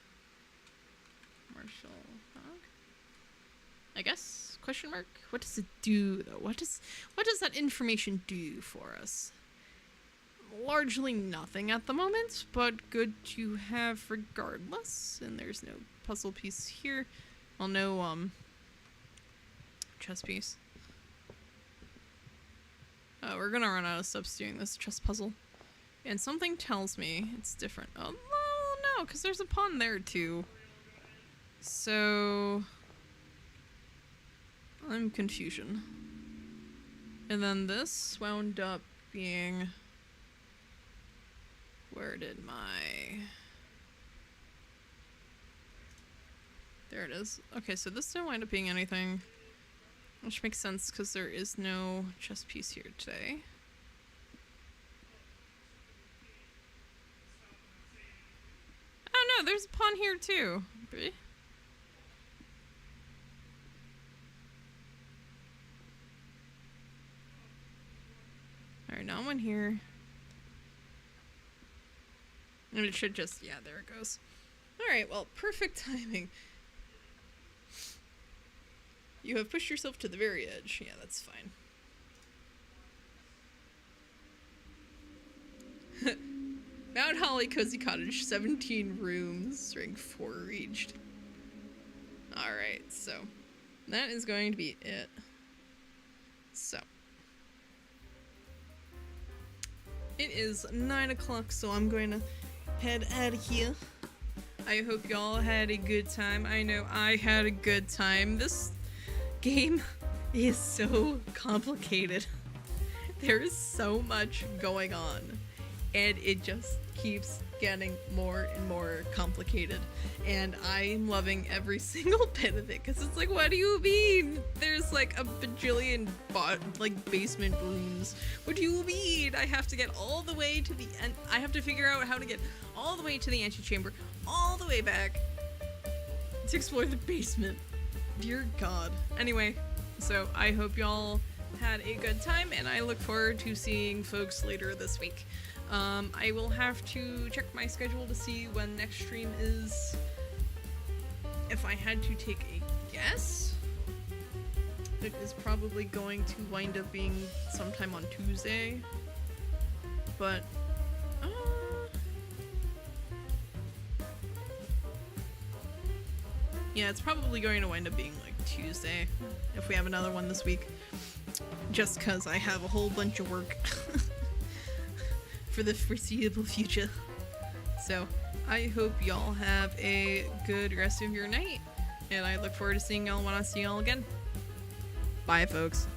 Marshall, Hog? I guess? Question mark? What does it do though? What does that information do for us? Largely nothing at the moment, but good to have regardless. And there's no puzzle piece here. Well, no chess piece. We're gonna run out of steps doing this chess puzzle. And something tells me it's different. Oh, no, because there's a pawn there too. So... I'm confusion. And then this wound up being... where did my... there it is. Okay, so this didn't wind up being anything. Which makes sense because there is no chess piece here today. Oh no, there's a pawn here too. Really? Alright, now one here. And it should just, yeah, there it goes. Alright, well, perfect timing. You have pushed yourself to the very edge. Yeah, that's fine. Mount Holly Cozy Cottage, 17 rooms, rank 4 reached. Alright, so that is going to be it. So. It is 9 o'clock, so I'm going to head out of here. I hope y'all had a good time. I know I had a good time. This game is so complicated. There is so much going on, and it just keeps getting more and more complicated, and I'm loving every single bit of it, because it's like, what do you mean there's like a bajillion basement rooms? What do you mean I have to get all the way to the end? I have to figure out how to get all the way to the antechamber, all the way back to explore the basement. Dear God. Anyway, so I hope y'all had a good time, and I look forward to seeing folks later this week. I will have to check my schedule to see when next stream is. If I had to take a guess, it is probably going to wind up being sometime on Tuesday. But, yeah, it's probably going to wind up being like Tuesday if we have another one this week. Just because I have a whole bunch of work for the foreseeable future. So, I hope y'all have a good rest of your night, and I look forward to seeing y'all when I see y'all again. Bye, folks.